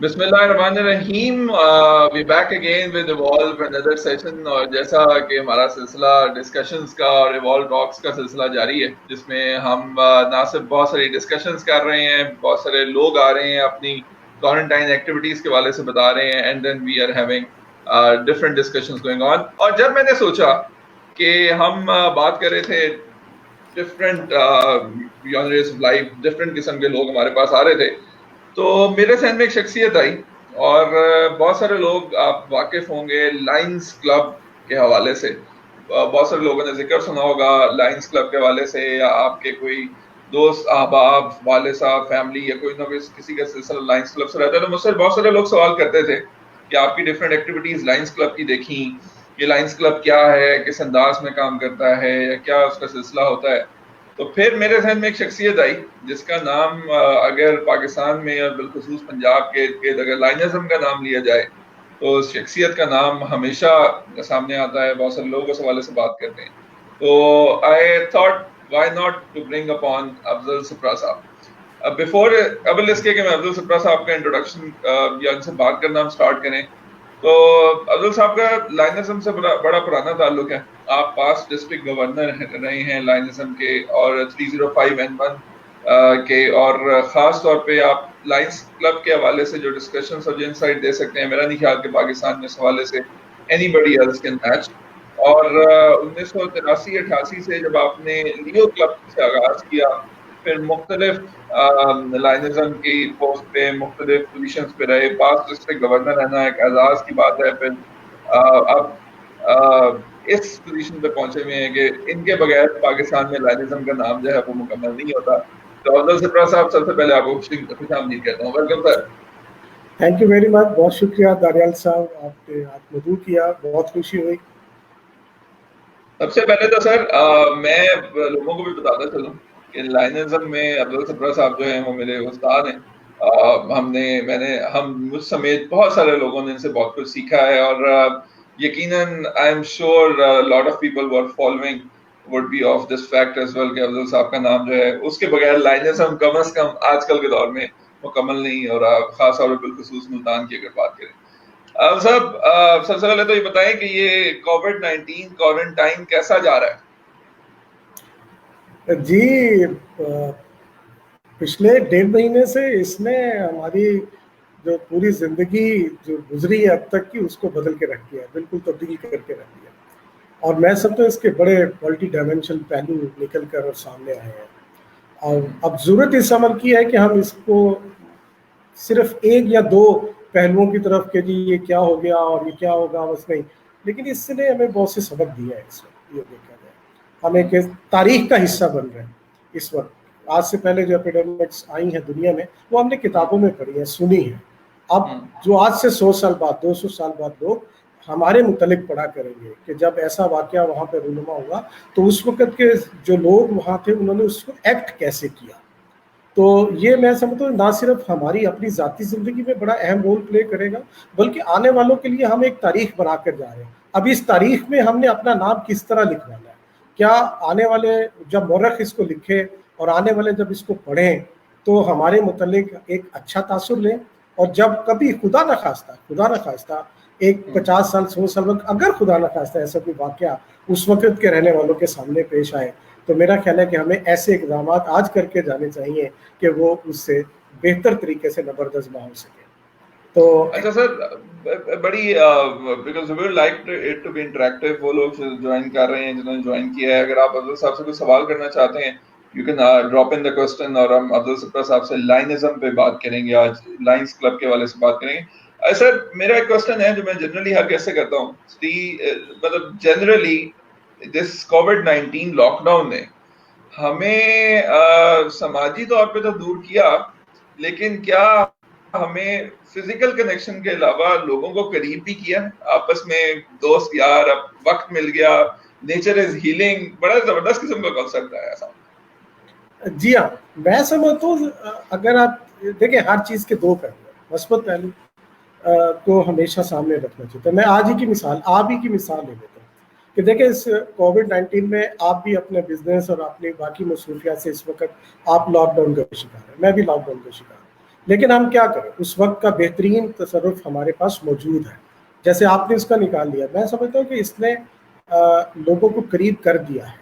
بسم اللہ الرحمن الرحیم. وی بیک اگین ود ایوالو another session. اور جیسا کہ ہمارا سلسلہ ڈسکشنز کا اور ایوالو ٹاکس کا سلسلہ جاری ہے، جس میں ہم نہ صرف بہت ساری ڈسکشنز کر رہے ہیں، بہت سارے لوگ آ رہے ہیں اپنی کوارنٹائن ایکٹیویٹیز کے حوالے سے بتا رہے ہیں، and then we are having different discussions going on. اور جب میں نے سوچا کہ ہم بات کر رہے تھے different genres of life, different قسم کے لوگ ہمارے پاس آ رہے تھے، تو میرے ذہن میں ایک شخصیت آئی. اور بہت سارے لوگ آپ واقف ہوں گے لائنز کلب کے حوالے سے، بہت سارے لوگوں نے ذکر سنا ہوگا لائنز کلب کے حوالے سے، یا آپ کے کوئی دوست، احباب، والد صاحب، فیملی، یا کوئی نہ کوئی کسی کا سلسلہ لائنز کلب سے رہتا ہے. تو مجھ سے بہت سارے لوگ سوال کرتے تھے کہ آپ کی ڈفرینٹ ایکٹیویٹیز لائنز کلب کی دیکھیں، یہ لائنز کلب کیا ہے، کس انداز میں کام کرتا ہے، یا کیا اس کا سلسلہ ہوتا ہے. تو پھر میرے ذہن میں ایک شخصیت آئی جس کا نام اگر پاکستان میں اور بالخصوص پنجاب کے اگر لائنزم کا نام لیا جائے تو اس شخصیت کا نام ہمیشہ سامنے آتا ہے، بہت سارے لوگ اس حوالے سے بات کرتے ہیں. تو I thought why not to bring upon Afzal Sipra sahab. قبل اس کے کہ میں افضل سپرا صاحب کا انٹروڈکشن یا ان سے بات کرنا ہم اسٹارٹ کریں، تو افضل صاحب کا لائنزم سے بڑا پرانا تعلق ہے. آپ پاسٹ ڈسٹرکٹ گورنر رہے ہیں لائنزم کے، اور 305N1 کے، اور خاص طور پہ آپ لائنز کلب کے حوالے سے جو ڈسکشنز اور جو انسائٹ دے سکتے ہیں، میرا نہیں خیال کہ پاکستان میں اس حوالے سے anybody else can match. اور 1983-88 سے جب آپ نے لیو کلب سے آغاز کیا، پھر مختلف لائنزم کی پوسٹ پہ مختلف پوزیشنز پہ رہے، پاسٹ ڈسٹرکٹ گورنر رہنا ایک اعزاز کی بات ہے. پھر اب اس پوزیشن پہ پہنچے ہوئے ہیں کہ ان کے بغیر پاکستان میں لائنزم کا نام جو ہے وہ مکمل نہیں ہوتا. تو افضل سپرا صاحب، سب سے پہلے آپ کو خوش آمدید کہتا ہوں. Welcome sir. Thank you very much, بہت شکریہ داریال صاحب، آپ نے مدعو کیا، بہت خوشی ہوئی. سب سے پہلے تو سر میں لوگوں کو بھی بتاتا چلوں کہ لائنزم میں افضل سپرا صاحب جو ہیں وہ میرے استاد ہیں. ہم مجھ سمیت بہت سارے لوگوں نے ان سے بہت کچھ سیکھا ہے، اور یقیناً I am sure lot of people who are following would be of this fact as well کہ افضل صاحب کا نام جو ہے اس کے بغیر لائنزم کم از کم آج کل کے دور میں مکمل نہیں. اور خاص طور پہ بالخصوص ملتان کی اگر بات کریں، صاحب سب سے پہلے تو یہ بتائیں کہ یہ کووڈ-19 کوارنٹائن کیسا جا رہا ہے؟ جی، پچھلے 1.5 مہینے سے اس نے ہماری جو پوری زندگی جو گزری ہے اب تک کی، اس کو بدل کے رکھ دیا، بالکل تبدیل کر کے رکھ دیا. اور میں سمجھتا ہوں اس کے بڑے ملٹی ڈائمینشنل پہلو نکل کر اور سامنے آئے ہیں. اور اب ضرورت اس عمل کی ہے کہ ہم اس کو صرف 1 یا 2 پہلوؤں کی طرف کہ جی یہ کیا ہو گیا اور یہ کیا ہوگا بس نہیں، لیکن اس نے ہمیں بہت سے سبق دیا ہے. اس وقت یہ دیکھا جائے ہم ایک تاریخ کا حصہ بن رہے ہیں اس وقت. آج سے پہلے جو ایپیڈیمکس آئی ہیں دنیا میں وہ ہم نے کتابوں میں پڑھی ہیں، سنی ہیں. اب جو آج سے 100 سال بعد 200 سال بعد لوگ ہمارے متعلق پڑھا کریں گے کہ جب ایسا واقعہ وہاں پہ رونما ہوا تو اس وقت کے جو لوگ وہاں تھے انہوں نے اس کو ایکٹ کیسے کیا. تو یہ میں سمجھتا ہوں نہ صرف ہماری اپنی ذاتی زندگی میں بڑا اہم رول پلے کرے گا، بلکہ آنے والوں کے لیے ہم ایک تاریخ بنا کر جا رہے ہیں. اب اس تاریخ میں ہم نے اپنا نام کس طرح لکھوانا ہے، کیا آنے والے جب مورخ اس کو لکھے اور آنے والے جب اس کو پڑھیں تو ہمارے متعلق ایک اچھا تاثر لیں. اور جب کبھی خدا نہ خواستہ ایک 50 سال 100 سال وقت اگر خدا نہ خواستہ ایسا کوئی واقعہ اس وقت کے رہنے والوں کے سامنے پیش آئے، تو میرا خیال ہے کہ ہمیں ایسے اقدامات آج کر کے جانے چاہیے کہ وہ اس سے بہتر طریقے سے نبردست ہو سکے. تو اچھا سر، بڑی because we would like it to be interactive. وہ لوگ جوائن کر رہے ہیں جنہوں نے جوائن کیا ہے، اگر آپ افضل صاحب سے کوئی سوال کرنا چاہتے ہیں you can drop in the question, اور ہم افضل سپرا صاحب سے لائنزم پہ بات کریں گے، آج لائنز کلب کے حوالے سے بات کریں گے. سر میرا ایک کوسچن ہے جو میں جنرلی ہر کیسے کرتا ہوں، مطلب جنرلی دس کووڈ-19 لاک ڈاؤن نے ہمیں سماجی طور پہ تو دور کیا، لیکن کیا ہمیں فزیکل کنیکشن کے علاوہ لوگوں کو قریب بھی کیا؟ آپس میں دوست یار، اب وقت مل گیا، نیچر از ہیلنگ، بڑا زبردست قسم کا کنسپٹ ہے ایسا. جی ہاں، میں سمجھتا ہوں اگر آپ دیکھیں ہر چیز کے 2 پہلو ہیں. مثبت پہلو کو ہمیشہ سامنے رکھنا چاہیے. میں آج ہی کی مثال آپ ہی کی مثال لے لیتا ہوں کہ دیکھیں اس کووڈ-19 میں آپ بھی اپنے بزنس اور اپنی باقی مصروفیات سے اس وقت آپ لاک ڈاؤن کا شکار ہیں، میں بھی لاک ڈاؤن کا شکار ہوں. لیکن ہم کیا کریں, اس وقت کا بہترین تصرف ہمارے پاس موجود ہے. جیسے آپ نے اس کا نکال لیا, میں سمجھتا ہوں کہ اس نے لوگوں کو قریب کر دیا ہے,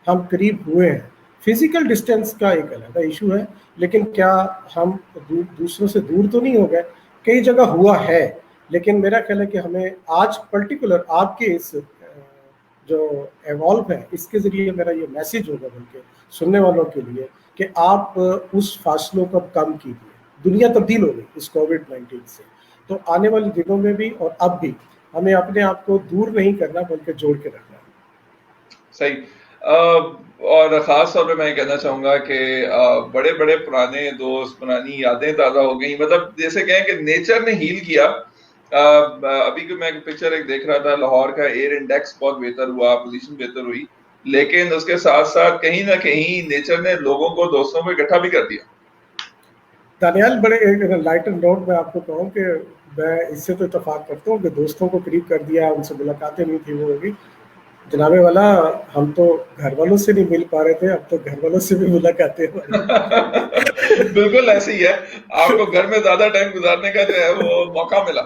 ہم قریب ہوئے ہیں. فزیکل ڈسٹینس کا ایک علیحدہ ایشو ہے, لیکن کیا ہم دوسروں سے دور تو نہیں ہو گئے؟ کئی جگہ ہوا ہے, لیکن میرا خیال ہے کہ ہمیں آج پرٹیکولر آپ کے اس جو ایوالو ہے, اس کے ذریعے میرا یہ میسیج ہوگا بلکہ سننے والوں کے لیے, کہ آپ اس فاصلوں کو کم کیجیے. دنیا تبدیل ہو گئی اس کووڈ-19 سے, تو آنے والے دنوں میں بھی اور اب بھی ہمیں اپنے آپ کو دور نہیں کرنا بلکہ جوڑ کے رکھنا ہے. صحیح. اور خاص طور پہ میں کہنا چاہوں گا کہ بڑے بڑے پرانے دوست, پرانی یادیں تازہ ہو گئیں. مطلب جیسے کہیں کہ نیچر نے ہیل کیا. ابھی میں ایک پکچر دیکھ رہا تھا, لاہور کا ایئر انڈیکس بہت بہتر ہوا, پوزیشن بہتر ہوئی, لیکن اس کے ساتھ ساتھ کہیں نہ کہیں نیچر نے لوگوں کو, دوستوں کو اکٹھا بھی کر دیا. دانیال, بڑے لائٹر نوٹ میں آپ کو کہوں کہ میں اس سے تو اتفاق کرتا ہوں کہ دوستوں کو قریب کر دیا, ان سے ملاقاتیں نہیں تھی وہ ہوگی. جناب والا, ہم تو گھر والوں سے نہیں مل پا رہے تھے, اب تو گھر والوں سے بھی ملاقاتیں ہو رہی. بالکل ایسے ہی ہے, آپ کو گھر میں زیادہ ٹائم گزارنے کا جو ہے وہ موقع ملا,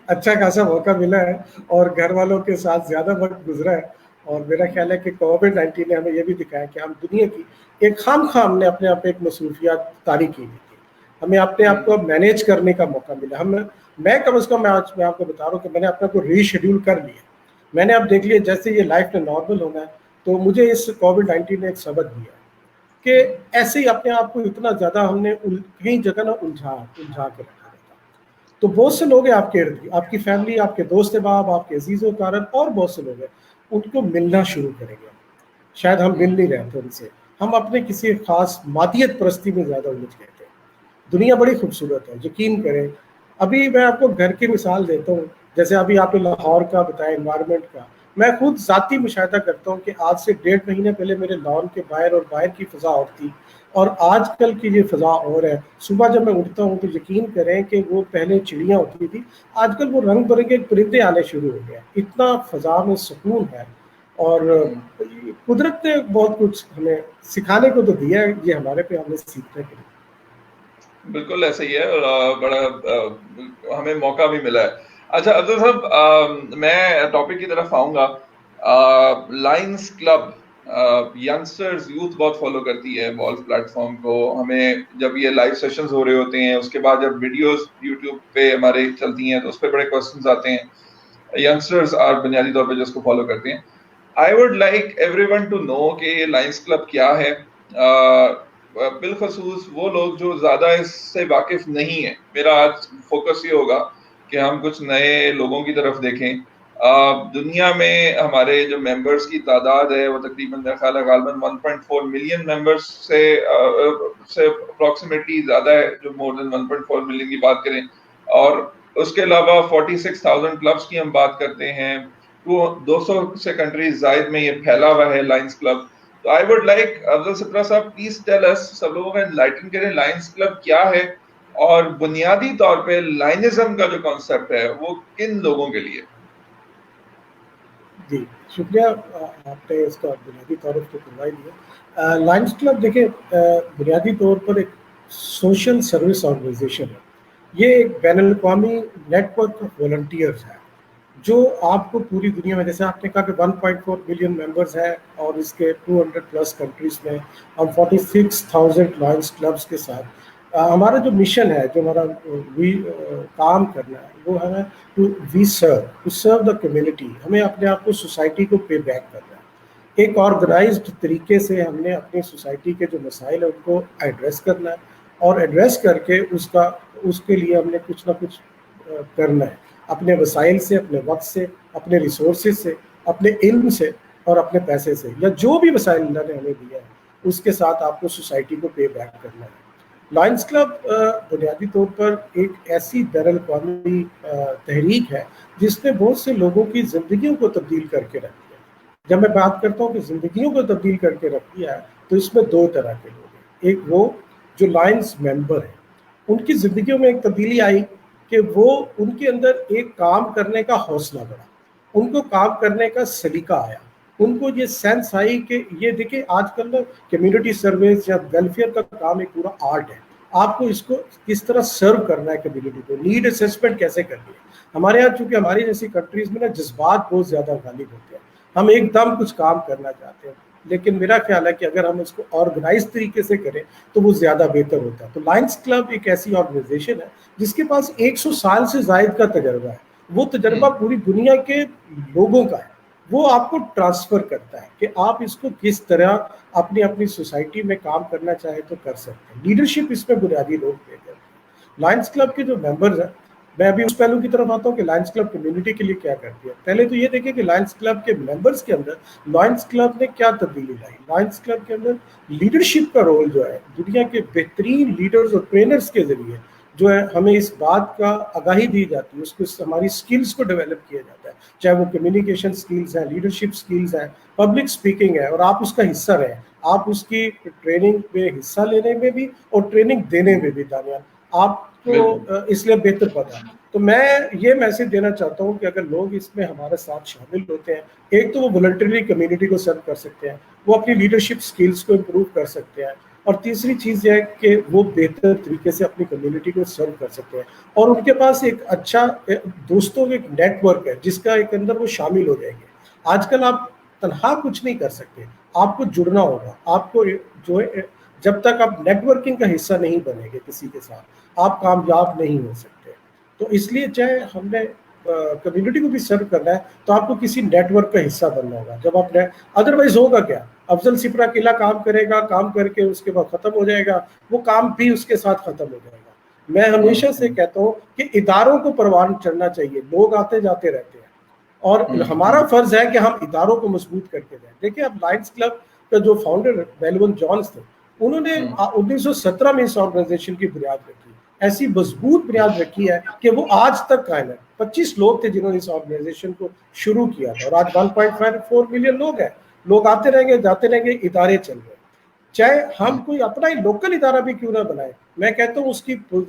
اچھا خاصا موقع ملا ہے, اور گھر والوں کے ساتھ زیادہ وقت گزرا ہے. اور میرا خیال ہے کہ کووڈ-19 نے ہمیں یہ بھی دکھایا کہ ہم دنیا کی ایک خام ہم نے اپنے آپ ایک مصروفیات طاری کی ہوئی تھی, ہمیں اپنے آپ کو مینیج کرنے کا موقع ملا. میں کم از کم آج میں آپ کو بتا رہا ہوں کہ میں نے اپنے کو ری شیڈیول کر لیا. میں نے اب دیکھ لیا جیسے یہ لائف میں نارمل ہونا ہے, تو مجھے اس کووڈ-19 نے ایک سبق دیا کہ ایسے ہی اپنے آپ کو اتنا زیادہ ہم نے کئی جگہ نہ الجھا کے رکھا تھا. تو بہت سے لوگ ہیں آپ کے ارد گرد, آپ کی فیملی, آپ کے دوست احباب, آپ کے عزیز و کارن, اور بہت سے لوگ ہیں, ان کو ملنا شروع کریں گے. شاید ہم مل نہیں رہے تھے ان سے, ہم اپنے کسی خاص مادیت پرستی میں زیادہ الجھ گئے تھے. دنیا بڑی خوبصورت ہے, یقین کریں. ابھی میں آپ کو گھر کی مثال دیتا ہوں, جیسے ابھی آپ نے لاہور کا بتایا, انوائرمنٹ کا. میں خود ذاتی مشاہدہ کرتا ہوں کہ آج سے 1.5 مہینے پہلے میرے لان کے باہر اور باہر کی فضا اور تھی, اور آج کل کی یہ فضا اور ہے. صبح جب میں اٹھتا ہوں تو یقین کریں کہ وہ پہلے چڑیاں ہوتی تھی, آج کل وہ رنگ برنگے پرندے آنے شروع ہو گئے. اتنا فضا میں سکون ہے, اور قدرت نے بہت کچھ ہمیں سکھانے کو تو دیا ہے, یہ ہمارے پہ ہمیں سیکھنے کے لیے. بالکل ایسا ہی ہے, اور بڑا ہمیں موقع بھی ملا ہے. اچھا افضل صاحب, میں ٹاپک کی طرف آؤں گا. لائنز کلب, ینگسٹرز, یوتھ بہت فالو کرتی ہے والف پلیٹ فارم کو. ہمیں جب یہ لائیو سیشنز ہو رہے ہوتے ہیں, اس کے بعد جب ویڈیوز یوٹیوب پہ ہمارے چلتی ہیں, تو اس پہ بڑے کوشچنز آتے ہیں. ینگسٹرز اور بنیادی طور پہ جو اس کو فالو کرتے ہیں. I would like everyone to know کہ یہ لائنز کلب کیا ہے, بالخصوص وہ لوگ جو زیادہ اس سے واقف نہیں ہیں. میرا آج فوکس یہ ہوگا کہ ہم کچھ نئے لوگوں کی طرف دیکھیں. دنیا میں ہمارے جو ممبرز کی تعداد ہے وہ تقریباً میرا خیال ہے غالباً 1.4 ملین ممبرز سے اپروکسیمیٹلی زیادہ ہے, جو مور دین 1.4 ملین کی بات کریں. اور اس کے علاوہ 46,000 کلبس کی ہم بات کرتے ہیں. وہ 200 سے کنٹریز زائد میں یہ پھیلا ہوا ہے لائنز کلب. تو آئی وڈ لائک افضل سپرا صاحب, پلیز ٹیل اس, سب لوگوں کو انلائٹن کریں لائنز کلب کیا ہے, اور بنیادی طور پہ لائنزم کا جو کانسیپٹ ہے وہ کن لوگوں کے لیے. جی شکریہ, آپ نے اس کا بنیادی تعارف تو کروا ہی دیا. لائنز کلب دیکھیں, بنیادی طور پر ایک سوشل سروس آرگنائزیشن ہے. یہ ایک بین الاقوامی نیٹ ورک آف والنٹیئرز ہے, جو آپ کو پوری دنیا میں, جیسے آپ نے کہا کہ 1.4 ملین ممبرز ہیں, اور اس کے 200+ کنٹریز میں ہم 46,000 لائنز کلبس کے ساتھ. ہمارا جو مشن ہے, جو ہمارا کام کرنا ہے, وہ ہے ٹو سرو دا کمیونٹی. ہمیں اپنے آپ کو سوسائٹی کو پے بیک کرنا ہے. ایک آرگنائزڈ طریقے سے ہم نے اپنی سوسائٹی کے جو مسائل ہیں ان کو ایڈریس کرنا ہے, اور ایڈریس کر کے اس کے لیے ہم نے کچھ نہ کچھ کرنا ہے, اپنے وسائل سے, اپنے وقت سے, اپنے ریسورسز سے, اپنے علم سے, اور اپنے پیسے سے, یا جو بھی وسائل اللہ نے ہمیں دیا ہے اس کے ساتھ آپ کو سوسائٹی کو پے بیک کرنا ہے. لائنز کلب بنیادی طور پر ایک ایسی بین الاقوامی تحریک ہے جس نے بہت سے لوگوں کی زندگیوں کو تبدیل کر کے رکھ دیا. جب میں بات کرتا ہوں کہ زندگیوں کو تبدیل کر کے رکھ دیا ہے, تو اس میں 2 طرح کے لوگ ہیں. ایک وہ جو لائنز ممبر ہیں, ان کی زندگیوں میں ایک تبدیلی آئی کہ وہ ان کے اندر ایک کام کرنے کا حوصلہ بڑھا, ان کو کام کرنے کا سلیقہ آیا, ان کو یہ سینس آئی کہ یہ دیکھیں آج کل کمیونٹی سروس یا ویلفیئر کا کام ایک پورا آرٹ ہے. آپ کو اس کو کس طرح سرو کرنا ہے کمیونٹی کو, نیڈ اسیسمنٹ کیسے کرنی ہے. ہمارے یہاں چونکہ ہماری جیسی کنٹریز میں نا جذبات بہت زیادہ غالب ہوتے ہیں, ہم ایک دم کچھ کام کرنا چاہتے ہیں, لیکن میرا خیال ہے کہ اگر ہم اس کو آرگنائز طریقے سے کریں تو وہ زیادہ بہتر ہوتا ہے. تو لائنس کلب ایک ایسی آرگنائزیشن ہے جس کے پاس 100 سال سے زائد کا تجربہ ہے. وہ تجربہ پوری دنیا کے لوگوں کا ہے, وہ آپ کو ٹرانسفر کرتا ہے کہ آپ اس کو کس طرح اپنی اپنی سوسائٹی میں کام کرنا چاہے تو کر سکتے ہیں. لیڈرشپ اس میں بنیادی رول پلے کرتی ہے. لائنس کلب کے جو ممبرز ہیں, میں ابھی اس پہلو کی طرف آتا ہوں کہ لائنس کلب کمیونٹی کے لیے کیا کرتی ہے. پہلے تو یہ دیکھیں کہ لائنس کلب کے ممبرز کے اندر لائنس کلب نے کیا تبدیلی لائی. لائنس کلب کے اندر لیڈرشپ کا رول جو ہے, دنیا کے بہترین لیڈرز اور ٹرینرز کے ذریعے جو ہے ہمیں اس بات کا آگاہی دی جاتی ہے, اس کو ہماری سکلز کو ڈیولپ کیا جاتا ہے, چاہے وہ کمیونیکیشن سکلز ہیں, لیڈرشپ سکلز ہیں, پبلک اسپیکنگ ہے, اور آپ اس کا حصہ رہیں. آپ اس کی ٹریننگ میں حصہ لینے میں بھی اور ٹریننگ دینے میں بھی دانیال آپ کو اس لیے بہتر پتا ہے. تو میں یہ میسج دینا چاہتا ہوں کہ اگر لوگ اس میں ہمارے ساتھ شامل ہوتے ہیں, ایک تو وہ والنٹریلی کمیونٹی کو سرو کر سکتے ہیں, وہ اپنی لیڈرشپ سکلز کو امپروو کر سکتے ہیں, اور تیسری چیز یہ ہے کہ وہ بہتر طریقے سے اپنی کمیونٹی کو سرو کر سکتے ہیں, اور ان کے پاس ایک اچھا دوستوں کا ایک نیٹ ورک ہے جس کا ایک اندر وہ شامل ہو جائیں گے. آج کل آپ تنہا کچھ نہیں کر سکتے, آپ کو جڑنا ہوگا. آپ کو جو ہے جب تک آپ نیٹ ورکنگ کا حصہ نہیں بنیں گے کسی کے ساتھ, آپ کامیاب نہیں ہو سکتے. تو اس لیے چاہے ہم نے کمیونٹی کو بھی سرو کرنا ہے تو آپ کو کسی نیٹ ورک کا حصہ بننا ہوگا. جب آپ نے ادروائز ہوگا کیا, افضل سپرا قلعہ کام کرے گا, کام کر کے اس کے بعد ختم ہو جائے گا, وہ کام بھی اس کے ساتھ ختم ہو جائے گا. میں ہمیشہ سے کہتا ہوں کہ اداروں کو پروان چڑھنا چاہیے. لوگ آتے جاتے رہتے ہیں اور ہمارا فرض ہے کہ ہم اداروں کو مضبوط کر کے جائیں. دیکھیں اب لائنس کلب کا جو فاؤنڈر میلون جونز تھے, انہوں نے 1917 میں اس آرگنائزیشن کی بنیاد رکھی, ایسی مضبوط بنیاد رکھی ہے کہ وہ آج تک قائم ہے. 25 لوگ تھے جنہوں نے اس آرگنائزیشن کو شروع کیا تھا, اور آج 1.4 ملین لوگ ہیں. لوگ آتے رہیں گے, جاتے رہیں گے, ادارے چل رہے ہیں. چاہے ہم کوئی اپنا ہی لوکل ادارہ بھی کیوں نہ بنائے, میں کہتا ہوں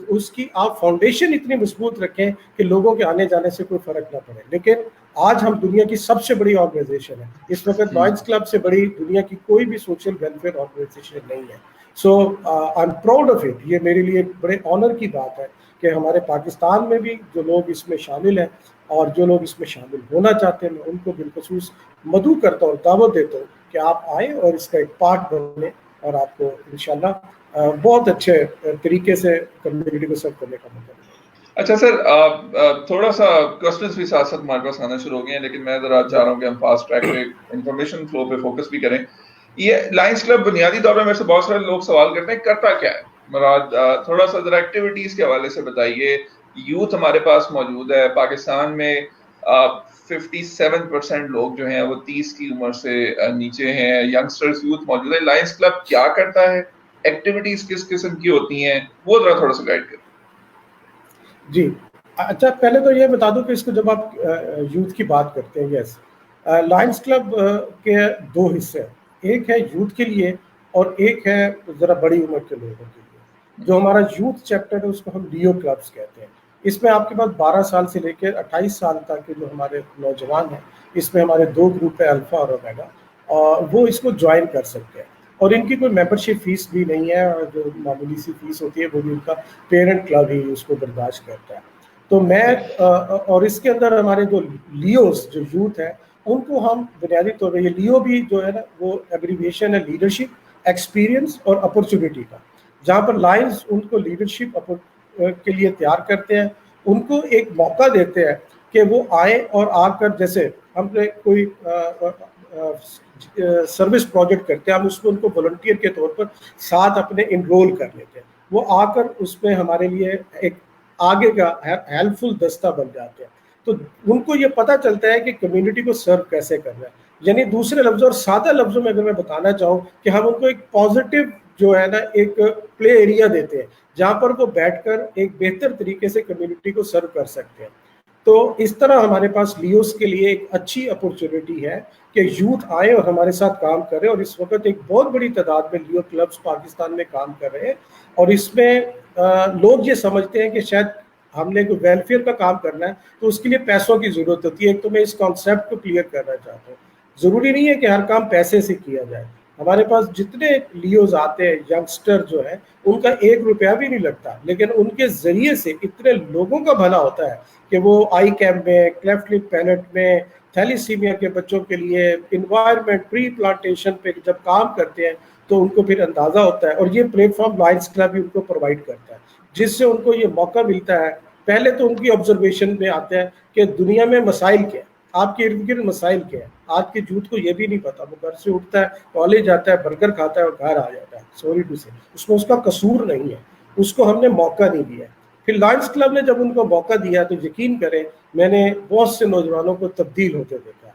اس کی آپ فاؤنڈیشن اتنی مضبوط رکھیں کہ لوگوں کے آنے جانے سے کوئی فرق نہ پڑے. لیکن آج ہم دنیا کی سب سے بڑی آرگنائزیشن ہے. اس وقت لائنس کلب سے بڑی دنیا کی کوئی بھی سوشل ویلفیئر آرگنائزیشن نہیں ہے. So I am proud of it. یہ میرے لیے بڑے آنر کی بات ہے کہ ہمارے پاکستان میں بھی جو لوگ اس میں شامل ہیں اور جو لوگ اس میں شامل ہونا چاہتے ہیں, میں ان کو بالخصوص مدعو کرتا ہوں, دعوت دیتا ہوں کہ آپ آئیں اور اس کا ایک پارٹ بنیں, اور آپ کو انشاءاللہ بہت اچھے طریقے سے کمیونٹی کو سرو کرنے کا موقع ملے. اچھا سر, تھوڑا سا کوسچنس بھی ساتھ ساتھ ہمارے پاس آنا شروع ہو گئے ہیں, لیکن میں ذرا چاہ رہا ہوں کہ ہم فاسٹ ٹریک پہ انفارمیشن فلو پہ فوکس بھی کریں. یہ لائنس کلب بنیادی طور پہ میرے سے بہت سارے لوگ سوال کرتے ہیں کرتا کیا ہے مراد, تھوڑا سا ذرا ایکٹیویٹیز کے حوالے سے بتائیے. یوتھ ہمارے پاس موجود ہے پاکستان میں, 57% لوگ جو ہیں وہ 30 کی عمر سے نیچے ہیں, ینگسٹرز یوتھ موجود ہے. لائنس کلب کیا کرتا ہے, ایکٹیویٹیز کس قسم کی ہوتی ہیں, وہ ذرا تھوڑا سا گائیڈ کریں. جی اچھا, پہلے تو یہ بتا دوں کہ اس کو جب آپ یوتھ کی بات کرتے ہیں, یس لائنس کلب کے دو حصے ہیں, ایک ہے یوتھ کے لیے اور ایک ہے ذرا بڑی عمر کے لوگوں کے لیے. جو ہمارا یوتھ چیپٹر ہے اس کو ہم لیو کلبس کہتے ہیں. اس میں آپ کے پاس 12 سال سے لے کے 28 سال تک کے جو ہمارے نوجوان ہیں, اس میں ہمارے 2 گروپ ہیں, الفا اور اومیگا, اور وہ اس کو جوائن کر سکتے ہیں. اور ان کی کوئی ممبرشپ فیس بھی نہیں ہے, اور جو معمولی سی فیس ہوتی ہے وہ بھی ان کا پیرنٹ کلب ہی اس کو برداشت کرتا ہے. تو میں اور اس کے اندر ہمارے جو لیوز جو یوتھ ہے ان کو ہم بنیادی طور پہ, یہ لیو بھی جو ہے نا وہ ایبریویشن ہے لیڈرشپ, ایکسپیرینس اور اپرچونٹی کا, جہاں پر لائنز ان کو لیڈرشپ کے لیے تیار کرتے ہیں, ان کو ایک موقع دیتے ہیں کہ وہ آئیں اور آ کر, جیسے ہم نے کوئی سروس پروجیکٹ کرتے ہیں, ہم اس میں ان کو والنٹیئر کے طور پر ساتھ اپنے انرول کر لیتے ہیں. وہ آ کر اس میں ہمارے لیے ایک آگے کا ہیلپ فل دستہ بن جاتے ہیں. تو ان کو یہ پتہ چلتا ہے کہ کمیونٹی کو سرو کیسے کرنا ہے. یعنی دوسرے لفظوں اور سادہ لفظوں میں اگر میں بتانا چاہوں کہ ہم ان کو ایک پازیٹیو جو ہے نا ایک پلے ایریا دیتے ہیں جہاں پر وہ بیٹھ کر ایک بہتر طریقے سے کمیونٹی کو سرو کر سکتے ہیں. تو اس طرح ہمارے پاس لیوز کے لیے ایک اچھی اپرچونٹی ہے کہ یوتھ آئے اور ہمارے ساتھ کام کرے, اور اس وقت ایک بہت بڑی تعداد میں لیو کلبس پاکستان میں کام کر رہے ہیں. اور اس میں لوگ یہ سمجھتے ہیں کہ شاید ہم نے کوئی ویلفیئر کا کام کرنا ہے تو اس کے لیے پیسوں کی ضرورت ہوتی ہے. ایک تو میں اس کانسیپٹ کو کلیئر کرنا چاہتا ہوں, ضروری نہیں ہے کہ ہر کام پیسے سے کیا جائے. ہمارے پاس جتنے لیوز آتے ہیں ینگسٹر جو ہے ان کا 1 روپیہ بھی نہیں لگتا، لیکن ان کے ذریعے سے اتنے لوگوں کا بھلا ہوتا ہے کہ وہ آئی کیمپ میں، کلیفٹ لپ پیلٹ میں، تھیلیسیمیا کے بچوں کے لیے انوائرمنٹ پری پلانٹیشن پہ جب کام کرتے ہیں تو ان کو پھر اندازہ ہوتا ہے، اور یہ پلیٹ فارم لائنز کلب ہی ان کو پرووائڈ کرتا ہے، جس سے ان کو یہ موقع ملتا ہے. پہلے تو ان کی آبزرویشن میں آتا ہے کہ دنیا میں مسائل کیا ہے، آپ کے ارد گرد مسائل کیا ہے. آج کے یوتھ کو یہ بھی نہیں پتا، وہ گھر سے اٹھتا ہے، کالج جاتا ہے، برگر کھاتا ہے اور گھر آ جاتا ہے. سوری ٹو سے اس میں اس کا قصور نہیں ہے، اس کو ہم نے موقع نہیں دیا. پھر لائنز کلب نے جب ان کو موقع دیا تو یقین کریں میں نے بہت سے نوجوانوں کو تبدیل ہوتے دیکھا.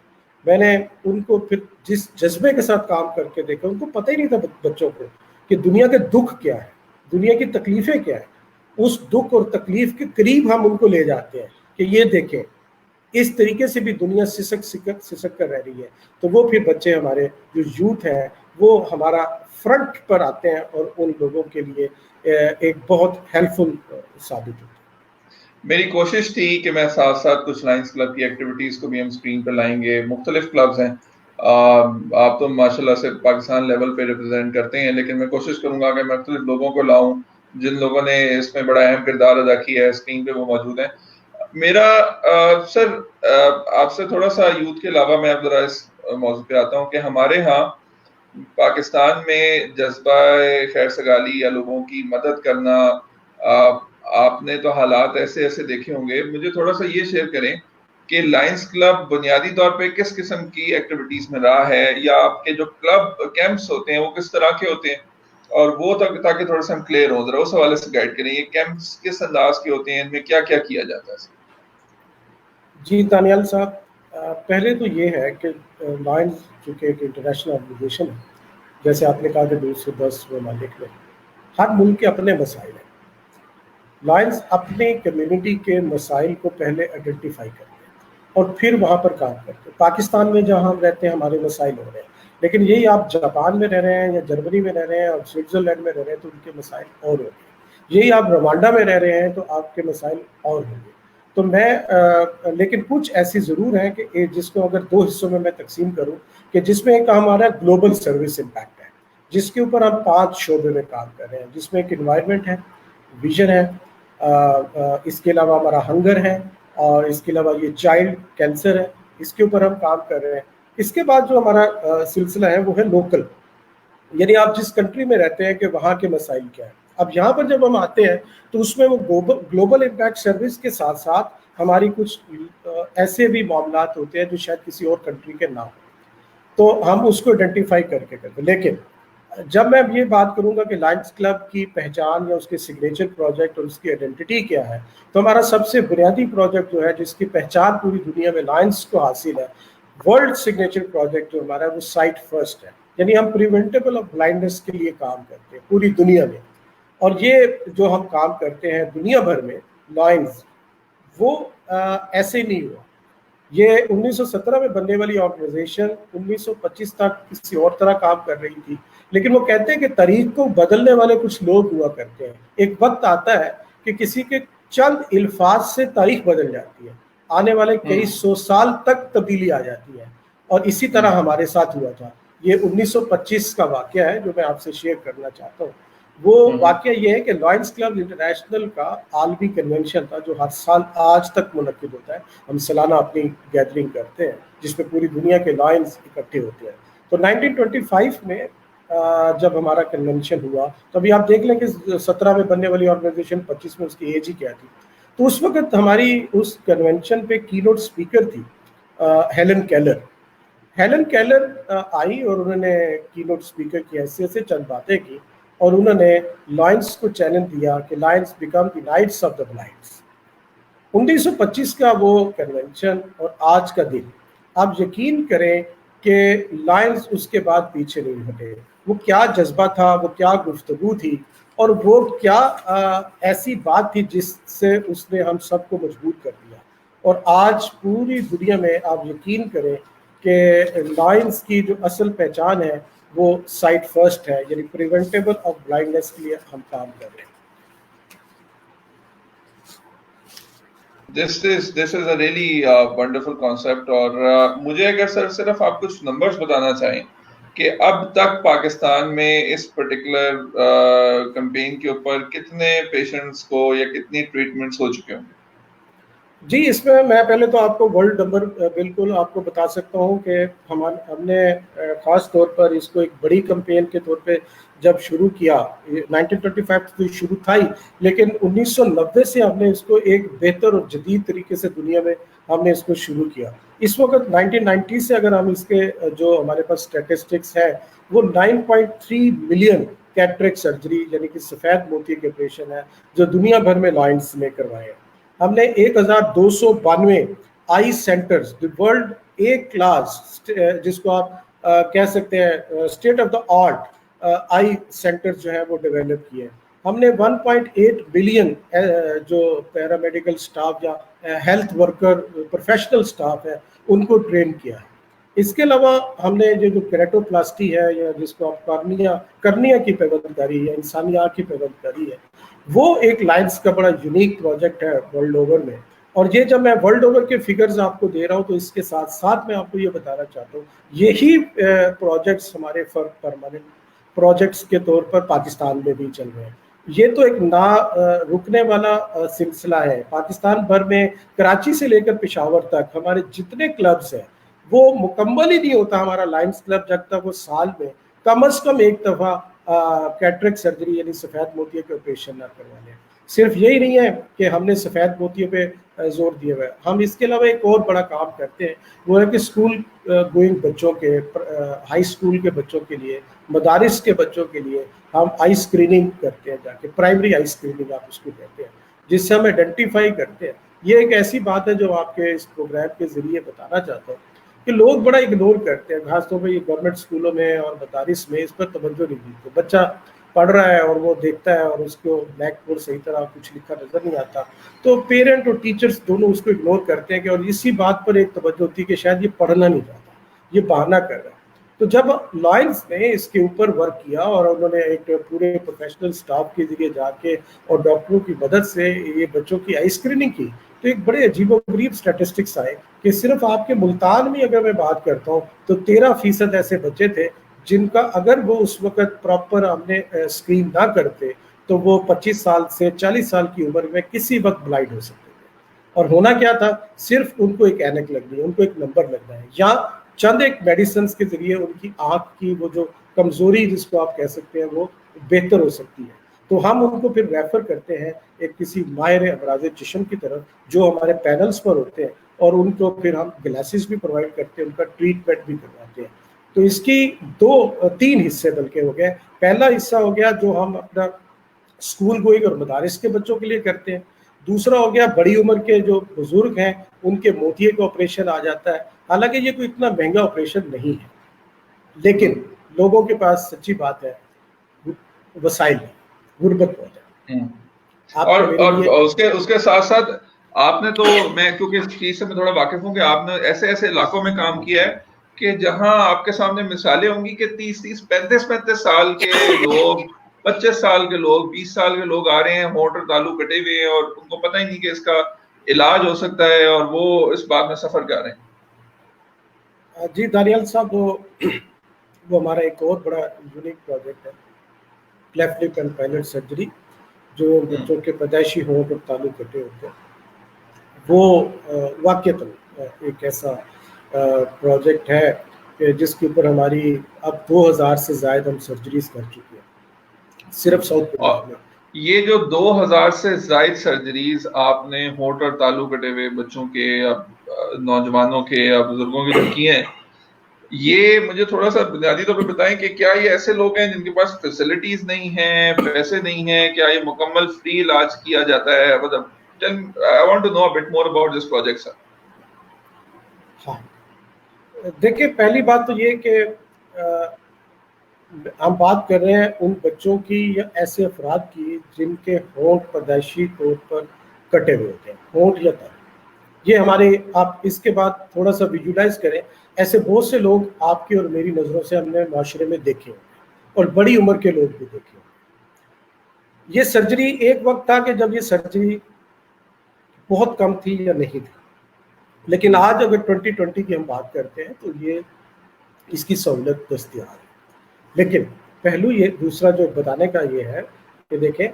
میں نے ان کو پھر جس جذبے کے ساتھ کام کر کے دیکھا، ان کو پتہ ہی نہیں تھا بچوں کو کہ دنیا کے دکھ کیا ہے، دنیا کی تکلیفیں کیا ہیں. اس دکھ اور تکلیف کے قریب ہم ان کو لے جاتے ہیں کہ یہ دیکھیں اس طریقے سے بھی دنیا سسک کر رہ رہی ہے. تو وہ پھر بچے ہمارے جو یوتھ ہیں وہ ہمارا فرنٹ پر آتے ہیں اور ان لوگوں کے لیے ایک بہت ہیلپ فل ثابت ہوتے ہیں. میری کوشش تھی کہ میں ساتھ ساتھ کچھ لائنز کلب کی ایکٹیویٹیز کو بھی ہم اسکرین پہ لائیں گے. مختلف کلبز ہیں، آپ تو ماشاءاللہ سے پاکستان لیول پہ ریپرزینٹ کرتے ہیں، لیکن میں کوشش کروں گا کہ میں مختلف لوگوں کو لاؤں جن لوگوں نے اس میں بڑا اہم کردار ادا کیا ہے. اسکرین پہ وہ موجود ہیں. میرا سر آپ سے تھوڑا سا یوتھ کے علاوہ میں اب ذرا اس موضوع پہ آتا ہوں کہ ہمارے ہاں پاکستان میں جذبہ خیر سگالی یا لوگوں کی مدد کرنا، آپ نے تو حالات ایسے ایسے دیکھے ہوں گے. مجھے تھوڑا سا یہ شیئر کریں کہ لائنز کلب بنیادی طور پہ کس قسم کی ایکٹیویٹیز میں رہا ہے، یا آپ کے جو کلب کیمپس ہوتے ہیں وہ کس طرح کے ہوتے ہیں، اور وہ تاکہ تھوڑا سا ہم کلیئر ہوں، ذرا اس حوالے سے گائیڈ کریں. یہ کیمپس کس انداز کے ہوتے ہیں، ان میں کیا کیا کیا جاتا ہے؟ جی دانیال صاحب، پہلے تو یہ ہے کہ لائنز چونکہ ایک انٹرنیشنل آرگنائزیشن ہے، جیسے آپ نے کہا کہ 210 ممالک میں ہر ملک کے اپنے مسائل ہیں. لائنز اپنی کمیونٹی کے مسائل کو پہلے آئیڈینٹیفائی کرتے ہیں اور پھر وہاں پر کام کرتے ہیں. پاکستان میں جہاں ہم رہتے ہیں ہمارے مسائل ہو رہے ہیں، لیکن یہی آپ جاپان میں رہ رہے ہیں یا جرمنی میں رہ رہے ہیں اور سوئٹزرلینڈ میں رہ رہے ہیں تو ان کے مسائل اور ہوں گے. یہی آپ روانڈا میں رہ رہے ہیں تو آپ کے مسائل اور ہوں گے. تو میں لیکن کچھ ایسی ضرور ہیں کہ جس کو اگر 2 حصوں میں تقسیم کروں کہ جس میں ایک ہمارا گلوبل سروس امپیکٹ ہے، جس کے اوپر ہم 5 شعبے میں کام کر رہے ہیں، جس میں ایک انوائرمنٹ ہے، ویژن ہے، اس کے علاوہ ہمارا ہنگر ہے، اور اس کے علاوہ یہ چائلڈ کینسر ہے، اس کے اوپر ہم کام کر رہے ہیں. اس کے بعد جو ہمارا سلسلہ ہے وہ ہے لوکل، یعنی آپ جس کنٹری میں رہتے ہیں کہ وہاں کے مسائل کیا ہیں. اب یہاں پر جب ہم آتے ہیں تو اس میں وہ گلوبل امپیکٹ سروس کے ساتھ ساتھ ہماری کچھ ایسے بھی معاملات ہوتے ہیں جو شاید کسی اور کنٹری کے نہ ہوں، تو ہم اس کو آئیڈینٹیفائی کر کے کرتے ہیں. لیکن جب میں اب یہ بات کروں گا کہ لائنز کلب کی پہچان یا اس کے سگنیچر پروجیکٹ اور اس کی آئیڈینٹی کیا ہے، تو ہمارا سب سے بنیادی پروجیکٹ جو ہے جس کی پہچان پوری دنیا میں لائنز کو حاصل ہے، ورلڈ سگنیچر پروجیکٹ جو ہمارا ہے وہ سائٹ فرسٹ ہے. یعنی ہم پریونٹیبل آف بلائنڈنس کے لیے کام کرتے ہیں پوری دنیا میں. اور یہ جو ہم کام کرتے ہیں دنیا بھر میں لائنز، وہ ایسے نہیں ہوا. یہ 1917 میں بننے والی آرگنائزیشن 1925 تک کسی اور طرح کام کر رہی تھی. لیکن وہ کہتے ہیں کہ تاریخ کو بدلنے والے کچھ لوگ ہوا کرتے ہیں. ایک وقت آتا ہے کہ کسی کے چند الفاظ سے تاریخ بدل جاتی ہے، آنے والے کئی سو سال تک تبدیلی آ جاتی ہے. اور اسی طرح ہمارے ساتھ ہوا تھا. یہ 1925 کا واقعہ ہے جو میں آپ سے شیئر کرنا چاہتا ہوں. وہ واقعہ یہ ہے کہ لائنز کلب انٹرنیشنل کا عالمی کنونشن تھا جو ہر سال آج تک منعقد ہوتا ہے. ہم سالانہ اپنی گیدرنگ کرتے ہیں جس میں پوری دنیا کے لائنز اکٹھے ہوتے ہیں. تو 1925 میں جب ہمارا کنونشن ہوا تو ابھی آپ دیکھ لیں کہ 17 میں بننے والی آرگنائزیشن 25 میں اس کی ایج ہی کیا تھی. تو اس وقت ہماری اس کنونشن پہ کی نوٹ اسپیکر تھی ہیلن کیلر. ہیلن کیلر آئی اور انہوں نے کی نوٹ اسپیکر کی حیثیت سے چند باتیں کی، اور انہوں نے لائنز کو چیلنج دیا کہ lions become the knights of the blinds. 1925 کا وہ کنونشن اور آج کا دن، آپ یقین کریں کہ لائنز اس کے بعد پیچھے نہیں ہٹے. وہ کیا جذبہ تھا، وہ کیا گفتگو تھی، اور وہ کیا ایسی بات تھی جس سے اس نے ہم سب کو مجبور کر دیا. اور آج پوری دنیا میں آپ یقین کریں کہ لائنز کی جو اصل پہچان ہے وہ سائٹ فرسٹ ہے، یعنی پریونٹیبل آف بلائنڈنس کے لیے ہم کام کر رہے ہیں. This is a really wonderful concept. اور مجھے اگر سر صرف آپ کچھ نمبرز بتانا چاہیں کہ اب تک پاکستان میں اس پرٹیکولر کمپین کے اوپر کتنے پیشنٹس کو یا کتنی ٹریٹمنٹس ہو چکے ہوں گے؟ جی اس میں پہلے تو آپ کو ورلڈ نمبر بالکل آپ کو بتا سکتا ہوں کہ ہم نے خاص طور پر اس کو ایک بڑی کمپین کے طور پہ جب شروع کیا 1925 تو شروع تھا ہی، لیکن 1990 سے ہم نے اس کو ایک بہتر اور جدید طریقے سے دنیا میں ہم نے اس کو شروع کیا. اس وقت 1990 سے اگر ہم اس کے جو ہمارے پاس اسٹیٹسٹکس ہے وہ 9.3 ملین کیٹریکٹ سرجری یعنی کہ سفید موتی کے آپریشن ہے جو دنیا بھر میں لائنس میں کروائے ہیں. ہم نے 1292 آئی سینٹرز ورلڈ اے کلاس جس کو آپ کہہ سکتے ہیں state of the art I centre جو ہے وہ ڈیولپ کیے ہیں. ہم نے 1.8 بلین جو پیرامیڈیکل سٹاف یا ہیلتھ ورکر پروفیشنل سٹاف ہے ان کو ٹرین کیا ہے. اس کے علاوہ ہم نے جو کیریٹوپلاسٹی ہے یا جس کو آپ کرنیا کی پیوند کاری ہے، انسانی آنکھ کی پیوند کاری ہے، وہ ایک لائنس کا بڑا یونیک پروجیکٹ ہے ورلڈ اوور میں. اور یہ جب میں ورلڈ اوور کے فگرز آپ کو دے رہا ہوں تو اس کے ساتھ ساتھ میں آپ کو یہ بتانا چاہتا ہوں یہی پروجیکٹس ہمارے پرماننٹ پروجیکٹس کے طور پر پاکستان میں بھی چل رہے ہیں. یہ تو ایک نہ رکنے والا سلسلہ ہے. پاکستان بھر میں کراچی سے لے کر پشاور تک ہمارے جتنے کلبز ہیں وہ مکمل ہی نہیں ہوتا ہمارا لائنس کلب جب تک وہ سال میں کم از کم ایک دفعہ کیٹریکٹ سرجری یعنی سفید موتیوں کے آپریشن نہ کروا لیں. صرف یہی نہیں ہے کہ ہم نے سفید موتیوں پہ زور دیا ہوا ہے، ہم اس کے علاوہ ایک اور بڑا کام کرتے ہیں وہ ہے کہ اسکول گوئنگ بچوں کے ہائی اسکول کے بچوں کے لیے مدارس کے بچوں کے لیے ہم آئی اسکریننگ کرتے ہیں، جا کے پرائمری آئی اسکریننگ آپ اس کو کہتے ہیں جس سے ہم آئیڈینٹیفائی کرتے ہیں. یہ ایک ایسی بات ہے جو آپ کے اس پروگرام کے ذریعے بتانا چاہتا ہوں کہ لوگ بڑا اگنور کرتے ہیں، خاص طور پہ یہ گورنمنٹ اسکولوں میں اور مدارس میں اس پر توجہ نہیں دیتے. بچہ پڑھ رہا ہے اور وہ دیکھتا ہے اور اس کو بلیک بورڈ صحیح طرح کچھ لکھا نظر نہیں آتا تو پیرنٹ اور ٹیچرز دونوں اس کو اگنور کرتے ہیں کہ اور اسی بات پر ایک توجہ ہوتی ہے کہ شاید یہ پڑھنا نہیں چاہتا، یہ بہانہ کر رہا ہے. تو جب لائنس نے اس کے اوپر ورک کیا اور انہوں نے ایک پورے پروفیشنل سٹاف کے ذریعے جا کے اور ڈاکٹروں کی مدد سے یہ بچوں کی آئی اسکریننگ کی تو ایک بڑے عجیب و غریب اسٹیٹسٹکس آئے کہ صرف آپ کے ملتان میں اگر میں بات کرتا ہوں تو 13% ایسے بچے تھے جن کا اگر وہ اس وقت پراپر ہم نے اسکرین نہ کرتے تو وہ 25 سال سے 40 سال کی عمر میں کسی وقت بلائنڈ ہو سکتے تھے. اور ہونا کیا تھا، صرف ان کو ایک اینک لگنی ہے، ان کو ایک نمبر لگنا ہے یا چند ایک میڈیسنز کے ذریعے ان کی آنکھ کی وہ جو کمزوری جس کو آپ کہہ سکتے ہیں وہ بہتر ہو سکتی ہے. تو ہم ان کو پھر ریفر کرتے ہیں ایک کسی ماہر امراض چشم کی طرف جو ہمارے پینلز پر ہوتے ہیں اور ان کو پھر ہم گلاسز بھی پرووائڈ کرتے ہیں، ان کا ٹریٹمنٹ بھی کرواتے ہیں. تو اس کی 3 حصے بلکہ ہو گئے. پہلا حصہ ہو گیا جو ہم اپنا اسکول گوئنگ اور مدارس کے بچوں کے لیے کرتے ہیں. دوسرا ہو گیا بڑی عمر کے جو بزرگ ہیں ان کے موتیے کا آپریشن آ جاتا ہے. حالانکہ یہ کوئی اتنا مہنگا آپریشن نہیں ہے لیکن لوگوں کے پاس سچی بات ہے وسائل غربت بہت ہے. اور اس کے ساتھ ساتھ آپ نے تو میں کیونکہ اس چیز سے میں تھوڑا واقف ہوں کہ آپ نے ایسے ایسے علاقوں میں کام کیا ہے کہ جہاں آپ کے سامنے مثالیں ہوں گی کہ 30 35 سال کے لوگ 25 سال کے لوگ 20 سال کے لوگ آ رہے ہیں ہونٹ اور تالو کٹے ہوئے ہیں اور ان کو پتہ ہی نہیں کہ اس کا علاج ہو سکتا ہے اور وہ اس بات میں سفر کر رہے ہیں. جی دانیال صاحب وہ ہمارا ایک اور بڑا یونیک پروجیکٹ ہے cleft lip and pilot surgery جو بچوں کے پیدائشی ہونٹ اور تالو کٹے ہوتے ہیں. وہ واقعتاً ایک ایسا پروجیکٹ ہے کہ جس کے اوپر ہماری اب 2000 سے زائد ہم سرجریز کر چکے ہیں صرف ساؤتھ پنجاب میں. یہ جو 2000 سے زائد سرجریز آپ نے ہونٹ اور تالو کٹے ہوئے بچوں کے یا نوجوانوں کے یا بزرگوں کے جو کیے ہیں، یہ مجھے تھوڑا سا بنیادی طور پہ بتائیں کہ کیا یہ ایسے لوگ ہیں جن کے پاس فیسلٹیز نہیں ہیں، پیسے نہیں ہیں، کیا یہ مکمل فری علاج کیا جاتا ہے؟ مطلب I want to know a bit more about this project, sir. ہاں دیکھیں پہلی بات تو یہ کہ ہم بات کر رہے ہیں ان بچوں کی یا ایسے افراد کی جن کے ہونٹ پیدائشی طور پر کٹے ہوئے ہوتے ہیں، ہونٹ یا تالو. یہ ہمارے آپ اس کے بعد تھوڑا سا ویژولائز کریں، ایسے بہت سے لوگ آپ کی اور میری نظروں سے ہم نے معاشرے میں دیکھے ہوں اور بڑی عمر کے لوگ بھی دیکھے ہوں. یہ سرجری ایک وقت تھا کہ جب یہ سرجری بہت کم تھی یا نہیں تھی، لیکن آج اگر 2020 کی ہم بات کرتے ہیں تو یہ اس کی سہولت دستیاب ہے. لیکن پہلو یہ دوسرا جو بتانے کا یہ ہے کہ دیکھیں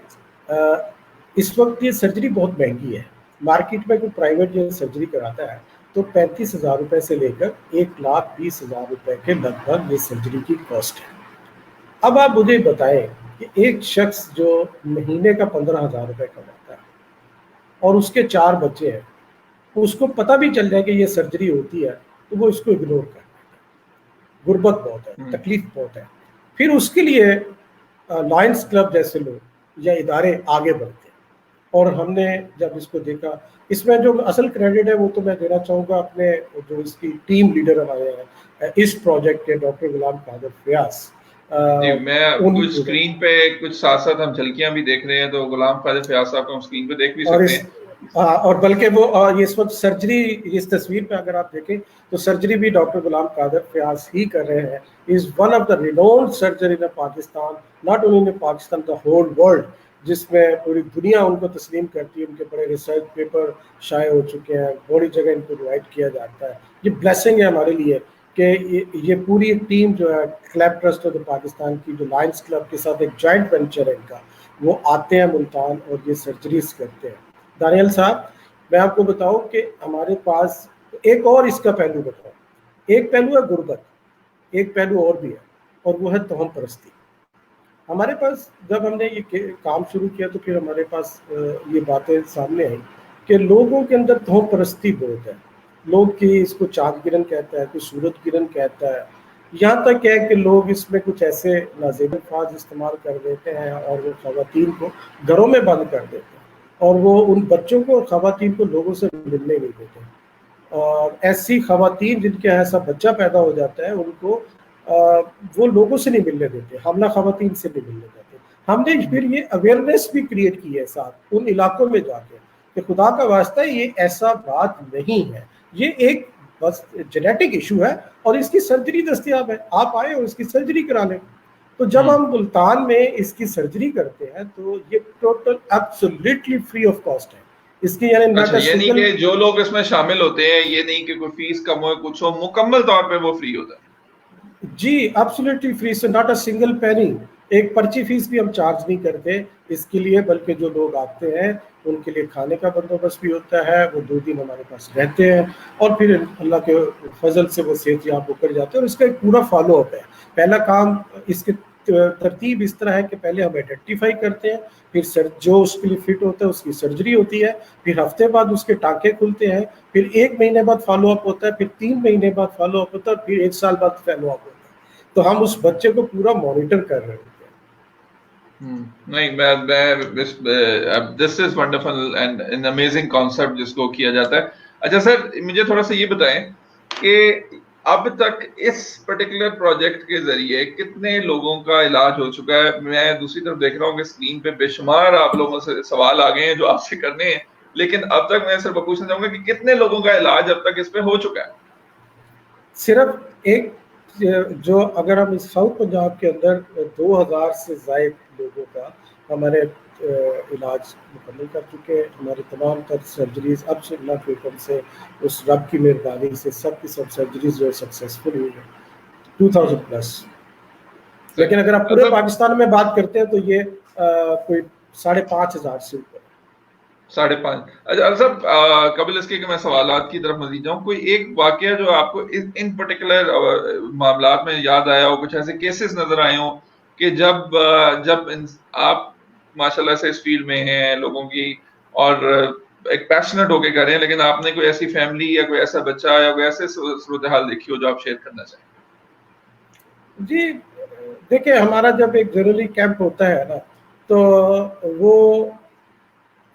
اس وقت یہ سرجری بہت مہنگی ہے. مارکیٹ میں کوئی پرائیویٹ یہ سرجری کراتا ہے تو 35,000 روپے سے لے کر 1,20,000 روپے کے لگ بھگ یہ سرجری کی کاسٹ ہے. اب آپ مجھے بتائیں کہ ایک شخص جو مہینے کا 15,000 روپے کماتا ہے اور اس کے 4 بچے ہیں, اس کو پتہ بھی چل جائے کہ یہ سرجری ہوتی ہے تو وہ اس کو اگنور کر دیتا ہے. غربت بہت ہے, تکلیف بہت ہے. پھر اس کے لیے لائنز کلب جیسے لوگ یا ادارے آگے بڑھتے ہیں. اور ہم نے جب اس کو دیکھا, اس میں جو اصل کریڈٹ ہے وہ تو میں دینا چاہوں گا اپنے جو اس کی ٹیم لیڈر ہمارے ہیں اس پروجیکٹ کے, ڈاکٹر غلام قادر فیاض. جی, میں کچھ اسکرین پہ کچھ ساتھ ساتھ ہم جھلکیاں بھی دیکھ رہے ہیں, تو غلام قادر فیاض صاحب کو ہم اسکرین پہ دیکھ بھی سکتے ہیں. اور بلکہ وہ اس وقت سرجری, اس تصویر پہ اگر آپ دیکھیں تو سرجری بھی ڈاکٹر غلام قادر فیاض ہی کر رہے ہیں. Is one of the renowned surgery in Pakistan, not only in Pakistan, the whole world, جس میں پوری دنیا ان کو تسلیم کرتی ہے. ان کے بڑے ریسرچ پیپر شائع ہو چکے ہیں, بڑی جگہ ان کو پرووائڈ کیا جاتا ہے. یہ بلیسنگ ہے ہمارے لیے کہ یہ پوری ایک ٹیم جو ہے کلیب ٹرسٹ آف پاکستان کی, جو لائنز کلب کے ساتھ ایک جوائنٹ وینچر ہے ان کا, وہ آتے ہیں ملتان اور یہ سرجریز کرتے ہیں. دانیال صاحب, میں آپ کو بتاؤں کہ ہمارے پاس ایک اور اس کا پہلو بتاؤں. ایک پہلو ہے غربت, ایک پہلو اور بھی ہے, اور وہ ہے توہم پرستی. ہمارے پاس جب ہم نے یہ کام شروع کیا تو پھر ہمارے پاس یہ باتیں سامنے آئیں کہ لوگوں کے اندر توہم پرستی بہت ہے. لوگ کی اس کو چاند گرہن کہتا ہے, کوئی سورج گرہن کہتا ہے, یہاں تک ہے کہ لوگ اس میں کچھ ایسے نازیب الفاظ استعمال کر دیتے ہیں اور وہ خواتین کو گھروں میں بند کر دیتے ہیں, اور وہ ان بچوں کو اور خواتین کو لوگوں سے ملنے نہیں دیتے. اور ایسی خواتین جن کے ایسا بچہ پیدا ہو جاتا ہے ان کو وہ لوگوں سے نہیں ملنے دیتے, حاملہ خواتین سے نہیں ملنے دیتے. ہم نے پھر یہ اویئرنیس بھی کریٹ کی ہے ساتھ ان علاقوں میں جا کے کہ خدا کا واسطہ یہ ایسا بات نہیں ہے, یہ ایک بس جینیٹک ایشو ہے اور اس کی سرجری دستیاب ہے, آپ آئے اور اس کی سرجری کرا لیں. تو جب ہم ملتان میں اس کی سرجری کرتے ہیں تو یہ total absolutely free of cost ہے. اس کی یعنی کہ جو لوگ اس میں شامل ہوتے ہیں, یہ نہیں کہ کوئی فیس کم ہو کچھ ہو, مکمل طور پہ وہ فری ہوتا ہے. جی ایبسولوٹلی فری, سے ناٹ اے سنگل پینی. ایک پرچی فیس بھی ہم چارج نہیں کرتے اس کے لیے, بلکہ جو لوگ آتے ہیں ان کے لیے کھانے کا بندوبست بھی ہوتا ہے. وہ 2 دن ہمارے پاس رہتے ہیں اور پھر اللہ کے فضل سے وہ صحت یاب ہو کر جاتے ہیں. اور اس کا ایک پورا فالو اپ ہے. پہلا کام اس کی ترتیب اس طرح ہے کہ پہلے ہم آئیڈینٹیفائی کرتے ہیں, پھر جو اس کے لیے فٹ ہوتا ہے اس کی سرجری ہوتی ہے, پھر ہفتے بعد اس کے ٹانکے کھلتے ہیں, پھر 1 مہینے بعد فالو اپ ہوتا ہے, پھر 3 مہینے بعد فالو اپ ہوتا ہے, پھر 1 سال بعد فالو اپ ہوتا ہے. تو ہم اس بچے کو پورا مانیٹر کر رہے ہوتے ہیں. نہیں, this is wonderful and an amazing concept جس کو کیا جاتا ہے. اچھا سر, مجھے تھوڑا سا یہ بتائیں کہ اب تک اس پرٹیکولر پروجیکٹ کے ذریعے کتنے لوگوں کا علاج ہو چکا ہے؟ میں دوسری طرف دیکھ رہا ہوں کہ اسکرین پہ بے شمار آپ لوگوں سے سوال آ گئے ہیں جو آپ سے کرنے ہیں, لیکن اب تک میں صرف پوچھنا چاہوں گا کہ کتنے لوگوں کا علاج اب تک اس پہ ہو چکا ہے؟ صرف ایک جو اگر ہم اس ساؤتھ پنجاب کے اندر 2000 سے زائد لوگوں کا ہمارے علاج مکمل کر چکے ہیں. ہماری تمام تر سرجریز اب سے اللہ کے حکم سے, اس رب کی مہربانی سے سب کی سب سرجریز جو سکسیزفل ہوئی ہیں 2000 پلس. لیکن اگر آپ پورے پاکستان میں بات کرتے ہیں تو یہ کوئی 5,500 سے اوپر. 5.5. اچھا صاحب, قبل اس کے کہ میں سوالات کی طرف مزید جاؤں, کوئی ایک واقعہ جو آپ کو ان پرٹیکولر معاملات میں یاد آیا ہو, کچھ ایسے کیسز نظر آئے ہوں کہ جب آپ ماشاءاللہ سے اس فیلڈ میں ہیں لوگوں کی اور ایک پیشنٹ ہو کے کر رہے ہیں, لیکن آپ نے کوئی ایسی فیملی یا کوئی ایسا بچہ یا کوئی ایسے صورتحال دیکھی ہو جو آپ شیئر کرنا چاہیں؟ جی دیکھیں, ہمارا جب ایک جنرلی کیمپ ہوتا ہے نا, تو وہ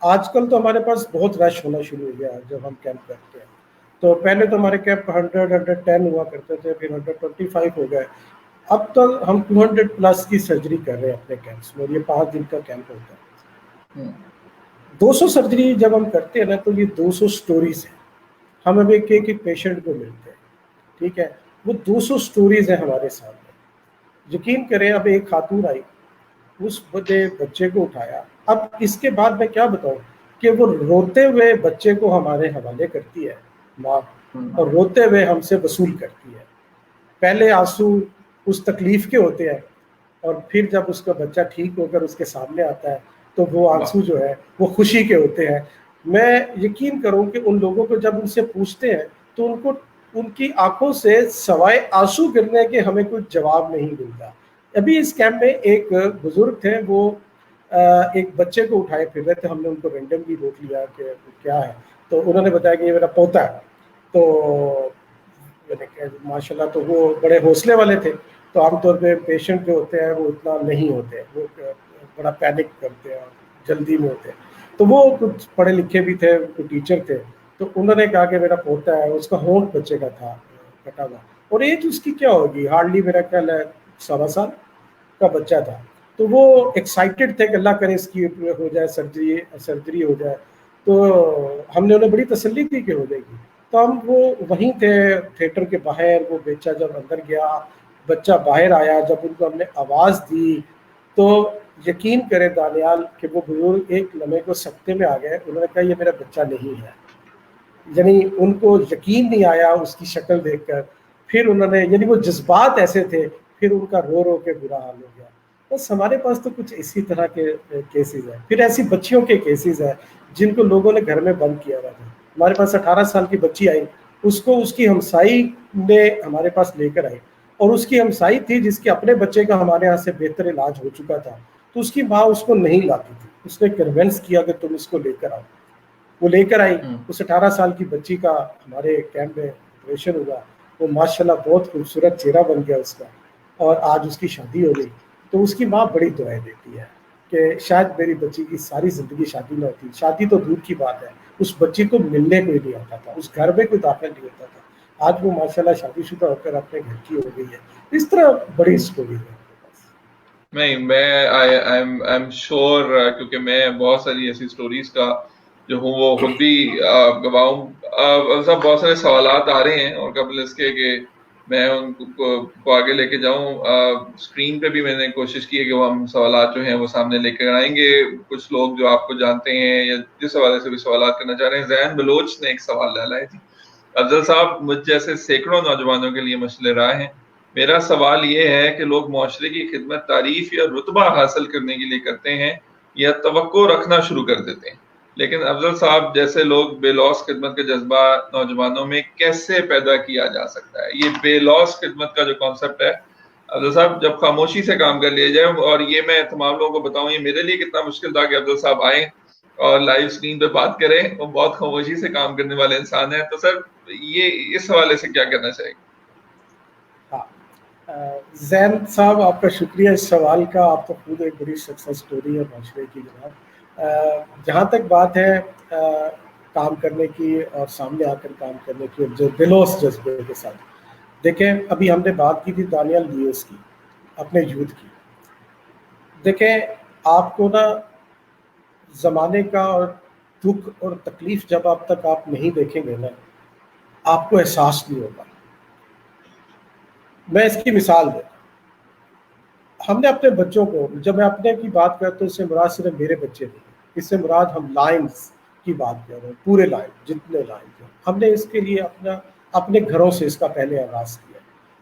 آج کل تو ہمارے پاس بہت رش ہونا شروع ہو گیا جب ہم کیمپ کرتے ہیں. تو پہلے تو ہمارے کیمپ 110 ہوا کرتے تھے, پھر 125 ہو گئے. اب تک ہم 200 پلس کی سرجری کر رہے ہیں اپنے کیمپس میں. یہ 5 دن کا کیمپ ہوتا ہے. 200 سرجری جب ہم کرتے ہیں نا تو یہ 200 سٹوریز ہیں. ہم اب ایک پیشنٹ کو ملتے ہیں, ٹھیک ہے, وہ 200 سٹوریز ہیں ہمارے سامنے. یقین کریں, اب ایک خاتون آئی, اس بچے کو اٹھایا. اب اس کے بعد میں کیا بتاؤں کہ وہ روتے ہوئے بچے کو ہمارے حوالے کرتی ہے ماں, اور روتے ہوئے ہم سے وصول کرتی ہے. پہلے آنسو اس تکلیف کے ہوتے ہیں, اور پھر جب اس کا بچہ ٹھیک ہو کر اس کے سامنے آتا ہے تو وہ آنسو جو ہے وہ خوشی کے ہوتے ہیں. میں یقین کروں کہ ان لوگوں کو جب ان سے پوچھتے ہیں تو ان کی آنکھوں سے سوائے آنسو گرنے کے ہمیں کوئی جواب نہیں ملتا. ابھی اس کیمپ میں ایک بزرگ تھے, وہ ایک بچے کو اٹھائے پھر رہے تھے. ہم نے ان کو رینڈملی روک لیا کہ کیا ہے, تو انہوں نے بتایا کہ یہ میرا پوتا ہے. تو ماشاء اللہ تو وہ بڑے حوصلے والے تھے. تو عام طور پہ پیشنٹ جو ہوتے ہیں وہ اتنا نہیں ہوتے, وہ بڑا پینک کرتے ہیں اور جلدی میں ہوتے ہیں. تو وہ کچھ پڑھے لکھے بھی تھے, کچھ ٹیچر تھے. تو انہوں نے کہا کہ میرا پوتا ہے, اس کا ہونٹ بچے کا تھا کٹا ہوا, اور ایج اس کی کیا ہوگی, ہارڈلی میرا خیال ہے 1.25 سال کا بچہ تھا. تو وہ ایکسائٹیڈ تھے کہ اللہ کرے اس کی ہو جائے, سرجری ہو جائے. تو ہم نے انہیں بڑی تسلی دی کہ ہو جائے گی. تو ہم وہ وہیں تھے تھیٹر کے باہر, وہ بیچا جب اندر گیا, بچہ باہر آیا, جب ان کو ہم نے آواز دی تو یقین کرے دانیال کہ وہ بزرگ ایک لمحے کو سکتے میں آ گئے. انہوں نے کہا یہ میرا بچہ نہیں ہے. یعنی ان کو یقین نہیں آیا اس کی شکل دیکھ کر. پھر انہوں نے, یعنی وہ جذبات ایسے تھے, پھر ان کا رو رو کے برا حال ہو گیا. بس ہمارے پاس تو کچھ اسی طرح کے کیسز ہیں. پھر ایسی بچیوں کے کیسز ہیں جن کو لوگوں نے گھر میں بند کیا ہوا تھا. ہمارے پاس 18 سال کی بچی آئی, اس کو اس کی ہمسائی نے ہمارے پاس لے کر آئی, اور اس کی ہمسائی تھی جس کے اپنے بچے کا ہمارے یہاں سے بہتر علاج ہو چکا تھا. تو اس کی ماں اس کو نہیں لاتی تھی, اس نے کنونس کیا کہ تم اس کو لے کر آؤ. وہ لے کر آئی. اس 18 سال کی بچی کا ہمارے کیمپ میں آپریشن ہوا. وہ ماشاءاللہ بہت خوبصورت چہرہ بن گیا اس کا, اور آج اس کی شادی ہو گئی. تو اس کی ماں بڑی دعائیں دیتی ہے کہ شاید میری بچی کی ساری زندگی شادی نہ ہوتی. شادی تو دور کی بات ہے, اس بچی کو ملنے کوئی نہیں آتا تھا, اس گھر میں کوئی داخل نہیں ہوتا تھا. آج وہ ماشاءاللہ شادی شدہ ہو کر اپنے گھر کی ہو گئی ہے. اس طرح بڑی اسٹوری ہے. نہیں, میں ایم شور, کیونکہ میں بہت ساری ایسی اسٹوریز کا جو ہوں وہ خود بھی گواہ ہوں. سب بہت سارے سوالات آ رہے ہیں, اور قبل اس کے کہ میں ان کو آگے لے کے جاؤں, اسکرین پہ بھی میں نے کوشش کی ہے کہ وہ ہم سوالات جو ہیں وہ سامنے لے کر آئیں گے. کچھ لوگ جو آپ کو جانتے ہیں یا جس حوالے سے بھی سوالات کرنا چاہ رہے ہیں. زین بلوچ نے ایک سوال ڈالا ہے. جی افضل صاحب, مجھ جیسے سینکڑوں نوجوانوں کے لیے مشعل راہ ہیں. میرا سوال یہ ہے کہ لوگ معاشرے کی خدمت تعریف یا رتبہ حاصل کرنے کے لیے کرتے ہیں یا توقع رکھنا شروع کر دیتے ہیں, لیکن افضل صاحب جیسے لوگ بے لوث خدمت کا جذبہ نوجوانوں میں کیسے پیدا کیا جا سکتا ہے؟ یہ بے لوث خدمت کا جو کانسیپٹ ہے افضل صاحب, جب خاموشی سے کام کر لیا جائے, اور یہ میں تمام لوگوں کو بتاؤں یہ میرے لیے کتنا مشکل تھا کہ افضل صاحب آئیں اور لائیو اسکرین پہ بات کریں, وہ بہت خاموشی سے کام کرنے والے انسان ہیں. تو سر یہ اس حوالے سے کیا کہنا چاہیے؟ زین صاحب آپ کا شکریہ اس سوال کا. آپ تو خود ایک بڑی سکسیس سٹوری ہے معاشرے کی جناب. جہاں تک بات ہے کام کرنے کی اور سامنے آ کر کام کرنے کی, جو دلوس جذبے کے ساتھ, دیکھیں ابھی ہم نے بات کی تھی دانیال لیوس کی, اپنے یوتھ کی. دیکھیں آپ کو نا زمانے کا اور دکھ اور تکلیف جب آپ تک آپ نہیں دیکھیں گے نا, آپ کو احساس نہیں ہوگا. میں اس کی مثال دوں. ہم نے اپنے بچوں کو, جب میں اپنے کی بات کرتا ہوں اس سے مراد صرف میرے بچے نہیں, اس سے مراد ہم لائنز کی بات کر رہے ہیں, پورے لائن جتنے لائن ہیں, ہم نے اس کے لیے اپنے گھروں سے اس کا پہلے آغاز کیا.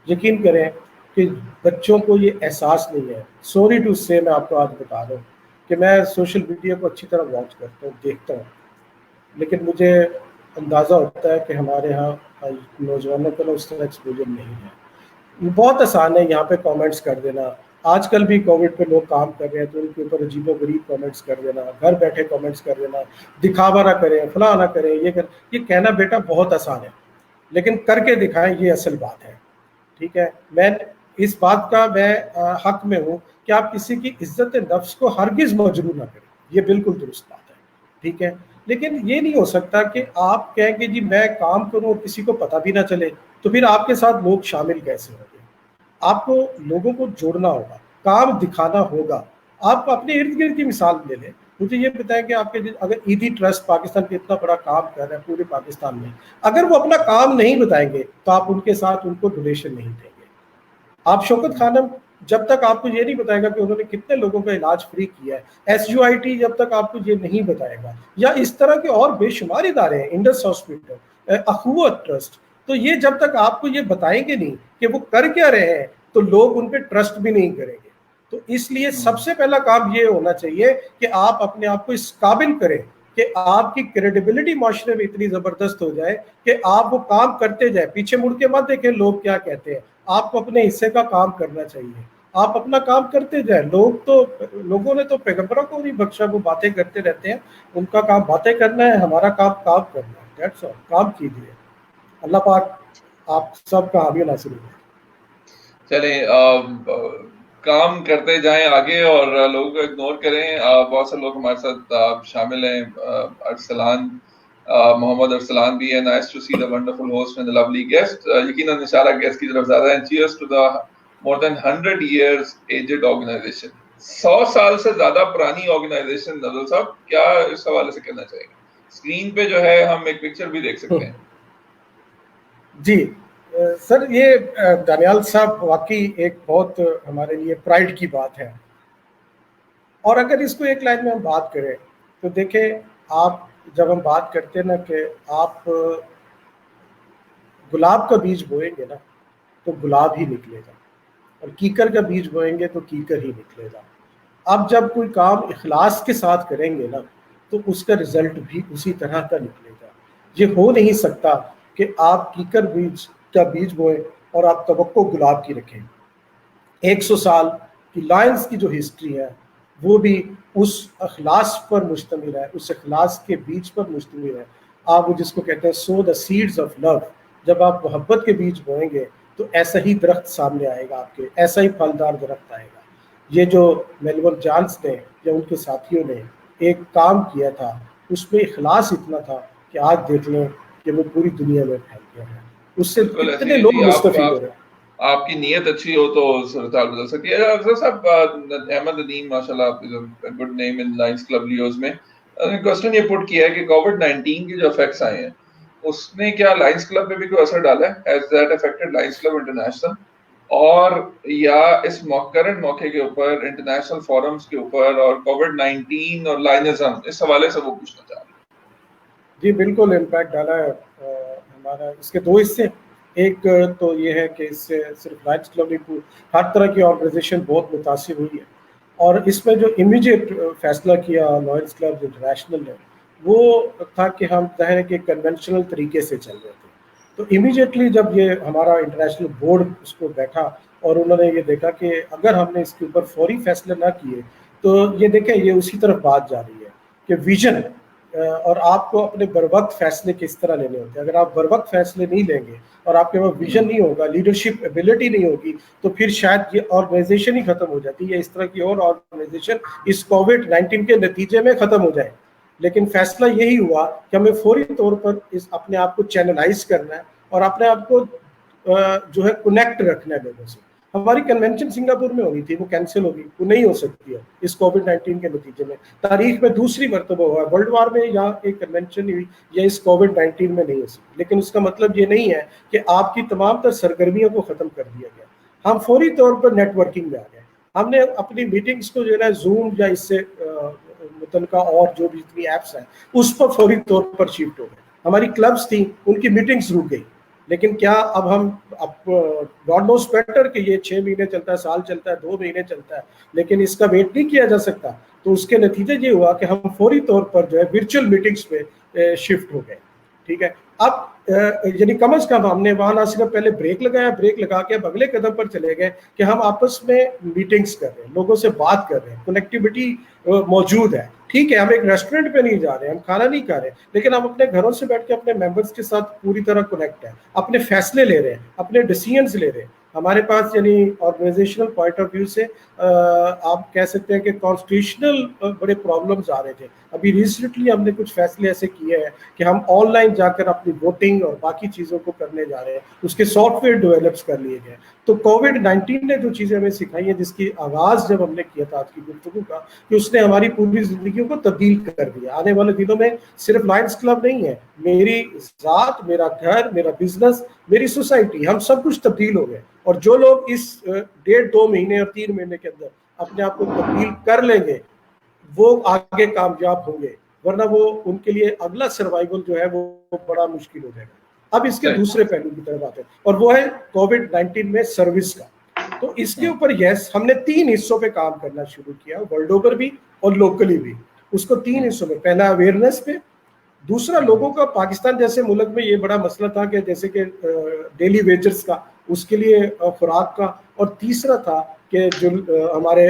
یقین کریں کہ بچوں کو یہ احساس نہیں ہے. سوری ٹو سے میں آپ کو آج بتا رہا ہوں کہ میں سوشل میڈیا کو اچھی طرح واچ کرتا ہوں, دیکھتا ہوں, لیکن مجھے اندازہ ہوتا ہے کہ ہمارے ہاں نوجوانوں کو اس طرح ایکسپوجر نہیں ہے. بہت آسان ہے یہاں پہ کامنٹس کر دینا. آج کل بھی کووڈ پہ لوگ کام کر رہے ہیں تو ان کے اوپر عجیب و غریب کامنٹس کر دینا, گھر بیٹھے کامنٹس کر دینا, دکھاوا نہ کریں, فلاں نہ کریں, یہ کہنا بیٹا بہت آسان ہے, لیکن کر کے دکھائیں, یہ اصل بات ہے. ٹھیک ہے, میں اس بات کا میں حق میں ہوں کہ آپ کسی کی عزت نفس کو ہرگز مجروح نہ کریں, یہ بالکل درست بات ہے. ٹھیک ہے, لیکن یہ نہیں ہو سکتا کہ آپ کہیں کہ جی میں کام کروں اور کسی کو پتہ بھی نہ چلے, تو پھر آپ کے ساتھ لوگ شامل کیسے ہوں گے؟ آپ کو لوگوں کو جوڑنا ہوگا, کام دکھانا ہوگا. آپ اپنے ارد گرد کی مثال لے لیں. مجھے یہ بتائیں کہ آپ کے اگر ایدھی ٹرسٹ پاکستان پہ اتنا بڑا کام کر رہا ہے پورے پاکستان میں, اگر وہ اپنا کام نہیں بتائیں گے تو آپ ان کے ساتھ ان کو ڈونیشن نہیں دیں گے. آپ شوکت خانم جب تک آپ کو یہ نہیں بتائے گا کہ انہوں نے کتنے لوگوں کا علاج فری کیا ہے, SUIT جب تک آپ کو یہ نہیں بتائے گا, یا اس طرح کے اور بے شمار ادارے ہیں, انڈس ہاسپٹل, اخوت ٹرسٹ, تو یہ جب تک آپ کو یہ بتائیں گے نہیں کہ وہ کر کیا رہے ہیں تو لوگ ان پہ ٹرسٹ بھی نہیں کریں گے. تو تو اس لیے سب سے پہلا کام یہ ہونا چاہیے کہ آپ اپنے آپ کو اس قابل کریں کہ آپ کی کریڈیبلٹی معاشرے میں اتنی زبردست ہو جائے کہ آپ وہ کام کرتے جائیں, پیچھے مڑ کے مت دیکھیں لوگ کیا کہتے ہیں. آپ کو اپنے حصے کا کام کرنا چاہیے, آپ اپنا کام کرتے جائیں. لوگوں نے تو پیغمبروں کو نہیں بخشا, وہ باتیں کرتے رہتے ہیں, ان کا کام باتیں کرنا ہے, ہمارا کام کرنا ہے. That's all. کام کیجیے. اللہ پاک آپ سب کا حامی ناصر ہو. چلیں کام کرتے جائیں آگے اور لوگوں کو اگنور کریں. بہت سے لوگ ہمارے ساتھ شامل ہیں. ارسلان, محمد ارسلان بھی ہے. Nice to see the wonderful host and the lovely guest. یقیناً اشارہ گیسٹ کی طرف زیادہ ہے. cheers to the more than 100 years aged organization. 100 سال سے زیادہ پرانی آرگنائزیشن. نزول صاحب کیا اس حوالے سے کہنا چاہیں گے؟ اسکرین پہ جو ہے ہم ایک پکچر بھی دیکھ سکتے ہیں. جی سر, یہ دانیال صاحب واقعی ایک بہت ہمارے لیے پرائڈ کی بات ہے. اور اگر اس کو ایک لائن میں ہم بات کریں تو دیکھیں, آپ جب ہم بات کرتے ہیں نا کہ آپ گلاب کا بیج بوئیں گے نا تو گلاب ہی نکلے گا, اور کیکر کا بیج بوئیں گے تو کیکر ہی نکلے گا. اب جب کوئی کام اخلاص کے ساتھ کریں گے نا تو اس کا رزلٹ بھی اسی طرح کا نکلے گا. یہ ہو نہیں سکتا کہ آپ کیکر بیج کا بیج بوئیں اور آپ توقع گلاب کی رکھیں. 100 سال کی لائنز کی جو ہسٹری ہے وہ بھی اس اخلاص پر مشتمل ہے, اس اخلاص کے بیج پر مشتمل ہے. آپ جس کو کہتے ہیں سو دا سیڈز آف لو, جب آپ محبت کے بیج بوئیں گے تو ایسا ہی درخت سامنے آئے گا آپ کے, ایسا ہی پھلدار درخت آئے گا. یہ جو میلبورن جانس نے یا ان کے ساتھیوں نے ایک کام کیا تھا, اس میں اخلاص اتنا تھا کہ آج دیکھ لیں کہ وہ پوری دنیا میں پھیل گیا ہے. اس سے کتنے لوگ مستفید ہو رہے ہیں. آپ کی نیت اچھی ہو تو صورتحال بدل سکتی ہے. افضل صاحب, احمد ندیم ماشاءاللہ گڈ نیم ان لائنز کلب لیوز میں کوسچن یہ پٹ کیا ہے کہ کووڈ-19 کے جو افیکٹس آئے ہیں اس نے کیا لائنز کلب پہ بھی کوئی اثر ڈالا ہے؟ Has that affected lines club international, اور یا اس کرنٹ موقع کے اوپر انٹرنیشنل فورمز کے اوپر اور کووڈ-19 اور لائنزم اس حوالے سے وہ پوچھنا چاہ رہے ہیں. جی بالکل امپیکٹ ڈالا ہے. ہمارا اس کے دو حصے, ایک تو یہ ہے کہ اس سے صرف لائنز کلب نہیں, ہر طرح کی آرگنائزیشن بہت متاثر ہوئی ہے. اور اس میں جو امیڈیٹ فیصلہ کیا لائنز کلب انٹرنیشنل نے وہ تھا کہ ہم ظاہر ہے کہ کنونشنل طریقے سے چل رہے تھے. تو امیڈیٹلی جب یہ ہمارا انٹرنیشنل بورڈ اس کو بیٹھا اور انہوں نے یہ دیکھا کہ اگر ہم نے اس کے اوپر فوری فیصلے نہ کیے تو یہ دیکھیں یہ اسی طرف بات جا رہی ہے کہ ویژن اور آپ کو اپنے بر وقت فیصلے کس طرح لینے ہوتے ہیں. اگر آپ بر وقت فیصلے نہیں لیں گے اور آپ کے پاس ویژن نہیں ہوگا, لیڈرشپ ایبلٹی نہیں ہوگی, تو پھر شاید یہ آرگنائزیشن ہی ختم ہو جاتی ہے, اس طرح کی اور آرگنائزیشن اس کووڈ-19 کے نتیجے میں ختم ہو جائے. لیکن فیصلہ یہی ہوا کہ ہمیں فوری طور پر اپنے آپ کو چینلائز کرنا ہے اور اپنے آپ کو جو ہے کنیکٹ رکھنا ہے لوگوں سے. ہماری کنونشن سنگاپور میں ہونی تھی, وہ کینسل ہوگی, وہ نہیں ہو سکتی ہے اس کووڈ-19 کے نتیجے میں. تاریخ میں دوسری مرتبہ ہوا ہے, ورلڈ وار میں یا ایک کنونشن ہوئی یا اس کووڈ-19 میں نہیں ہو سکتی. لیکن اس کا مطلب یہ نہیں ہے کہ آپ کی تمام تر سرگرمیوں کو ختم کر دیا گیا. ہم فوری طور پر نیٹ ورکنگ میں آ گئے. ہم نے اپنی میٹنگز کو جو ہے زوم یا اس سے متعلقہ اور جو بھی اتنی ایپس ہیں اس پر فوری طور پر شفٹ ہو گئے. ہماری کلبز تھیں, ان کی میٹنگز رک گئی. لیکن کیا اب ہم گاڈ نوز بیٹر کہ یہ 6 مہینے چلتا ہے, سال چلتا ہے, 2 مہینے چلتا ہے, لیکن اس کا ویٹ نہیں کیا جا سکتا. تو اس کے نتیجے یہ ہوا کہ ہم فوری طور پر جو ہے ورچوئل میٹنگز پہ شفٹ ہو گئے. ٹھیک ہے, اب یعنی کم از کم ہم نے وہاں نہ صرف پہلے بریک لگایا, بریک لگا کے اب اگلے قدم پر چلے گئے کہ ہم آپس میں میٹنگز کر رہے ہیں, لوگوں سے بات کر رہے ہیں, کنیکٹیوٹی موجود ہے. ٹھیک ہے, ہم ایک ریسٹورینٹ پہ نہیں جا رہے, ہم کھانا نہیں کھا رہے, لیکن ہم اپنے گھروں سے بیٹھ کے اپنے ممبرس کے ساتھ پوری طرح کنیکٹ ہیں, اپنے فیصلے لے رہے ہیں, اپنے ڈیسیژنز لے رہے ہیں. ہمارے پاس یعنی آرگنائزیشنل پوائنٹ آف ویو سے آپ کہہ سکتے ہیں کہ کانسٹیٹیوشنل بڑے پرابلمز آ رہے تھے. ابھی ریسنٹلی ہم نے کچھ فیصلے ایسے کیے ہیں کہ ہم آن لائن جا کر اپنی ووٹنگ اور باقی چیزوں کو کرنے جا رہے ہیں, اس کے سافٹ ویئر ڈیولپس کر لیے گئے. تو کووڈ-19 نے جو چیزیں ہمیں سکھائی ہیں, جس کی آغاز جب ہم نے کیا تھا آج کی گفتگو کا, کہ اس نے ہماری پوری زندگیوں کو تبدیل کر دیا. آنے والے دنوں میں صرف لائنز کلب نہیں ہے, میری ذات, میرا گھر, میرا بزنس, میری سوسائٹی, ہم سب کچھ تبدیل ہو گئے. اور جو لوگ اس 1.5-2 مہینے اور 3 مہینے کے اندر اپنے آپ کو تبدیل کر لیں گے وہ آگے کامیاب ہوں گے, ورنہ وہ ان کے لیے اگلا سروائیول جو ہے وہ بڑا مشکل ہو جائے گا. اب اس کے دوسرے پہلو کی طرف آتے ہیں, اور وہ ہے کووڈ-19 میں سروس کا. تو تو اس کے اوپر یس ہم نے 3 حصوں پہ کام کرنا شروع کیا, ورلڈ اوور بھی اور لوکلی بھی. اس کو 3 حصوں میں, پہلا اویئرنیس پہ, دوسرا لوگوں کا پاکستان جیسے ملک میں یہ بڑا مسئلہ تھا کہ جیسے کہ ڈیلی ویجرز کا, اس کے لیے خوراک کا, اور تیسرا تھا کہ جو ہمارے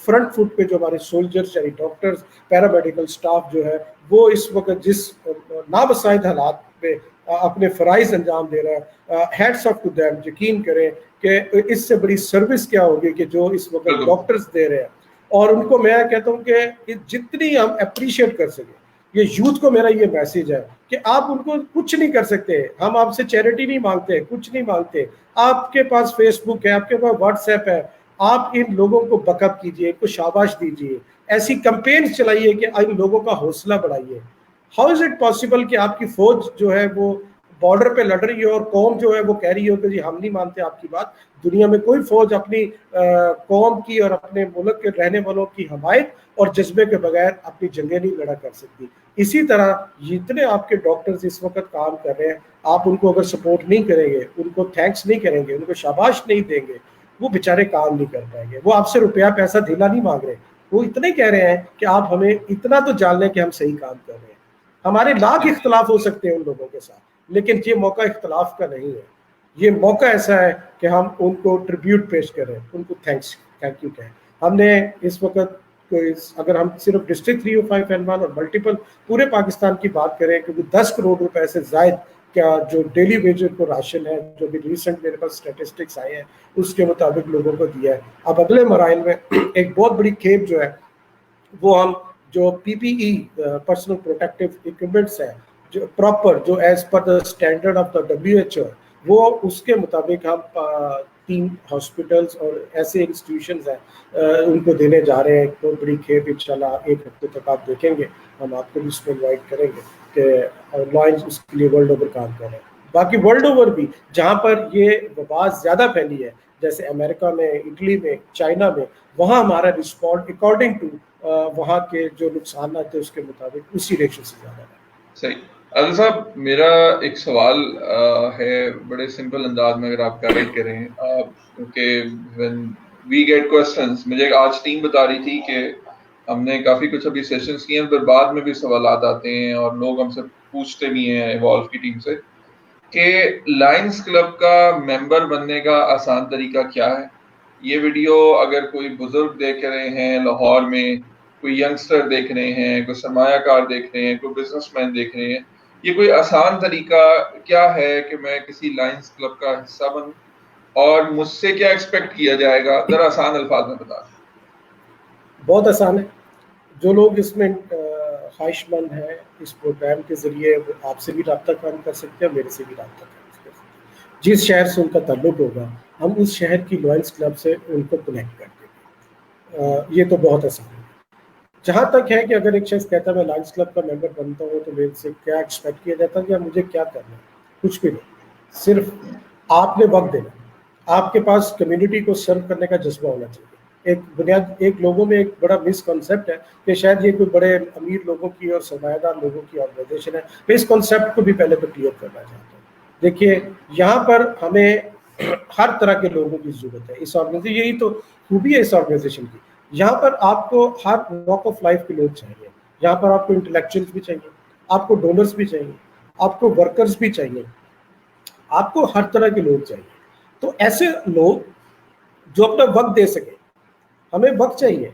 فرنٹ فٹ پہ جو ہمارے سولجرز یعنی ڈاکٹرز, پیرامیڈیکل سٹاف جو ہے وہ اس وقت جس نابساعد حالات پہ اپنے فرائض انجام دے رہا ہے, ہیڈس آف ٹو دیم, یقین کریں کہ اس سے بڑی سروس کیا ہوگی کہ جو اس وقت ڈاکٹرز دے رہے ہیں. اور ان کو میں کہتا ہوں کہ جتنی ہم اپریشیٹ کر سکیں, یہ یوتھ کو میرا یہ میسج ہے کہ آپ ان کو کچھ نہیں کر سکتے, ہم آپ سے چیریٹی نہیں مانگتے, کچھ نہیں مانگتے. آپ کے پاس فیس بک ہے, آپ کے پاس واٹس ایپ ہے, آپ ان لوگوں کو بیک اپ کیجیے, ان کو شاباش دیجیے, ایسی کمپینز چلائیے کہ ان لوگوں کا حوصلہ بڑھائیے. ہاؤ از اٹ پاسبل کہ آپ کی فوج جو ہے وہ بارڈر پہ لڑ رہی ہے اور قوم جو ہے وہ کہہ رہی ہو کہ جی ہم نہیں مانتے آپ کی بات. دنیا میں کوئی فوج اپنی قوم کی اور اپنے ملک کے رہنے والوں کی حمایت اور جذبے کے بغیر اپنی جنگیں نہیں لڑا کر سکتی. اسی طرح جتنے آپ کے ڈاکٹرز اس وقت کام کر رہے ہیں, آپ ان کو اگر سپورٹ نہیں کریں گے, ان کو تھینکس نہیں کریں گے, ان کو شاباش نہیں دیں گے, وہ بیچارے کام نہیں کر پائیں گے. وہ آپ سے روپیہ پیسہ دھیلا نہیں مانگ رہے, وہ اتنے کہہ رہے ہیں کہ آپ ہمیں اتنا تو جان لیں کہ ہم صحیح کام کر رہے ہیں. ہمارے لاکھ اختلاف ہو سکتے ہیں ان لوگوں کے ساتھ, لیکن یہ موقع اختلاف کا نہیں ہے. یہ موقع ایسا ہے کہ ہم ان کو ٹریبیوٹ پیش کریں, ان کو تھینک یو کہیں. ہم نے اس وقت اگر ہم صرف ڈسٹرکٹ 305 N1 اور ملٹیپل پورے پاکستان کی بات کریں, کیونکہ 10 کروڑ روپے سے زائد کیا جو ڈیلی ویجر کو راشن ہے, جو بھی ریسنٹ میرے پاس اسٹیٹسٹکس آئے ہیں اس کے مطابق لوگوں کو دیا ہے. اب اگلے مراحل میں ایک بہت بڑی کھیپ جو ہے وہ ہم جو پی پی ای پرسنل پروٹیکٹیو اکوپمنٹس ہیں جو پراپر جو as per the standard of the WHO, وہ اس کے مطابق ہم 3 ہاسپٹلس اور ایسے انسٹیٹیوشنز ہیں ان کو دینے جا رہے ہیں. ایک بہت بڑی کھیپ انشاءاللہ 1 ہفتے تک آپ دیکھیں گے, ہم آپ کو بھی اس میں انوائٹ کریں گے کہ لائنز اس کے لیے ورلڈ اوور کام کر رہے ہیں. باقی ورلڈ اوور بھی جہاں پر یہ وبا زیادہ پھیلی ہے جیسے امریکہ میں, اٹلی میں, چائنا میں, وہاں ہمارا رسپونڈ اکارڈنگ ٹو وہاں کے جو نقصانات تھے اس کے مطابق اسی ریشو سے زیادہ ہے. صحیح. عادل صاحب میرا ایک سوال ہے بڑے سمپل انداز میں اگر آپ گائیڈ کریں, کیونکہ when we get questions, مجھے آج ٹیم بتا رہی تھی کہ ہم نے کافی کچھ ابھی سیشنز کیے ہیں, پھر بعد میں بھی سوالات آتے ہیں اور لوگ ہم سے پوچھتے بھی ہیں ایوالو کی ٹیم سے کہ لائنز کلب کا ممبر بننے کا آسان طریقہ کیا ہے. یہ ویڈیو اگر کوئی بزرگ دیکھ رہے ہیں لاہور میں, کوئی ینگسٹر دیکھ رہے ہیں, کوئی سرمایہ کار دیکھ رہے ہیں, کوئی بزنس مین دیکھ رہے ہیں, یہ کوئی آسان طریقہ کیا ہے کہ میں کسی لائنز کلب کا حصہ بنوں, اور مجھ سے کیا ایکسپیکٹ کیا جائے گا, ذرا آسان الفاظ میں بتا دیں. بہت آسان ہے. جو لوگ اس میں خواہش مند ہیں اس پروگرام کے ذریعے وہ آپ سے بھی رابطہ قائم کر سکتے ہیں, میرے سے بھی رابطہ قائم کر سکتے ہیں. جس شہر سے ان کا تعلق ہوگا ہم اس شہر کی لائنز کلب سے ان کو کنیکٹ کر دیں گے. یہ تو بہت آسان ہے. جہاں تک ہے کہ اگر ایک شخص کہتا ہے میں لائنز کلب کا ممبر بنتا ہوں تو میرے سے کیا ایکسپیکٹ کیا جاتا ہے کہ مجھے کیا کرنا ہے, کچھ بھی نہیں. صرف آپ نے وقت دینا, آپ کے پاس کمیونٹی کو سرو کرنے کا جذبہ ہونا چاہیے. ایک لوگوں میں ایک بڑا مس کنسیپٹ ہے کہ شاید یہ کوئی بڑے امیر لوگوں کی اور سرمایہ دار لوگوں کی آرگنائزیشن ہے. میں اس کنسیپٹ کو بھی پہلے تو کلیئر کرنا چاہتا ہوں. دیکھیے یہاں پر ہمیں ہر طرح کے لوگوں کی ضرورت ہے اس آرگنائزیشن, یہی تو خوبی ہے اس آرگنائزیشن کی. یہاں پر آپ کو ہر واک آف لائف کے لوگ چاہیے. یہاں پر آپ کو انٹلیکچوئلس بھی چاہیے, آپ کو ڈونرز بھی چاہیے, آپ کو ورکرز بھی چاہیے, آپ کو ہر طرح کے لوگ چاہیے. تو ایسے لوگ جو اپنا وقت دے سکیں, ہمیں وقت چاہیے.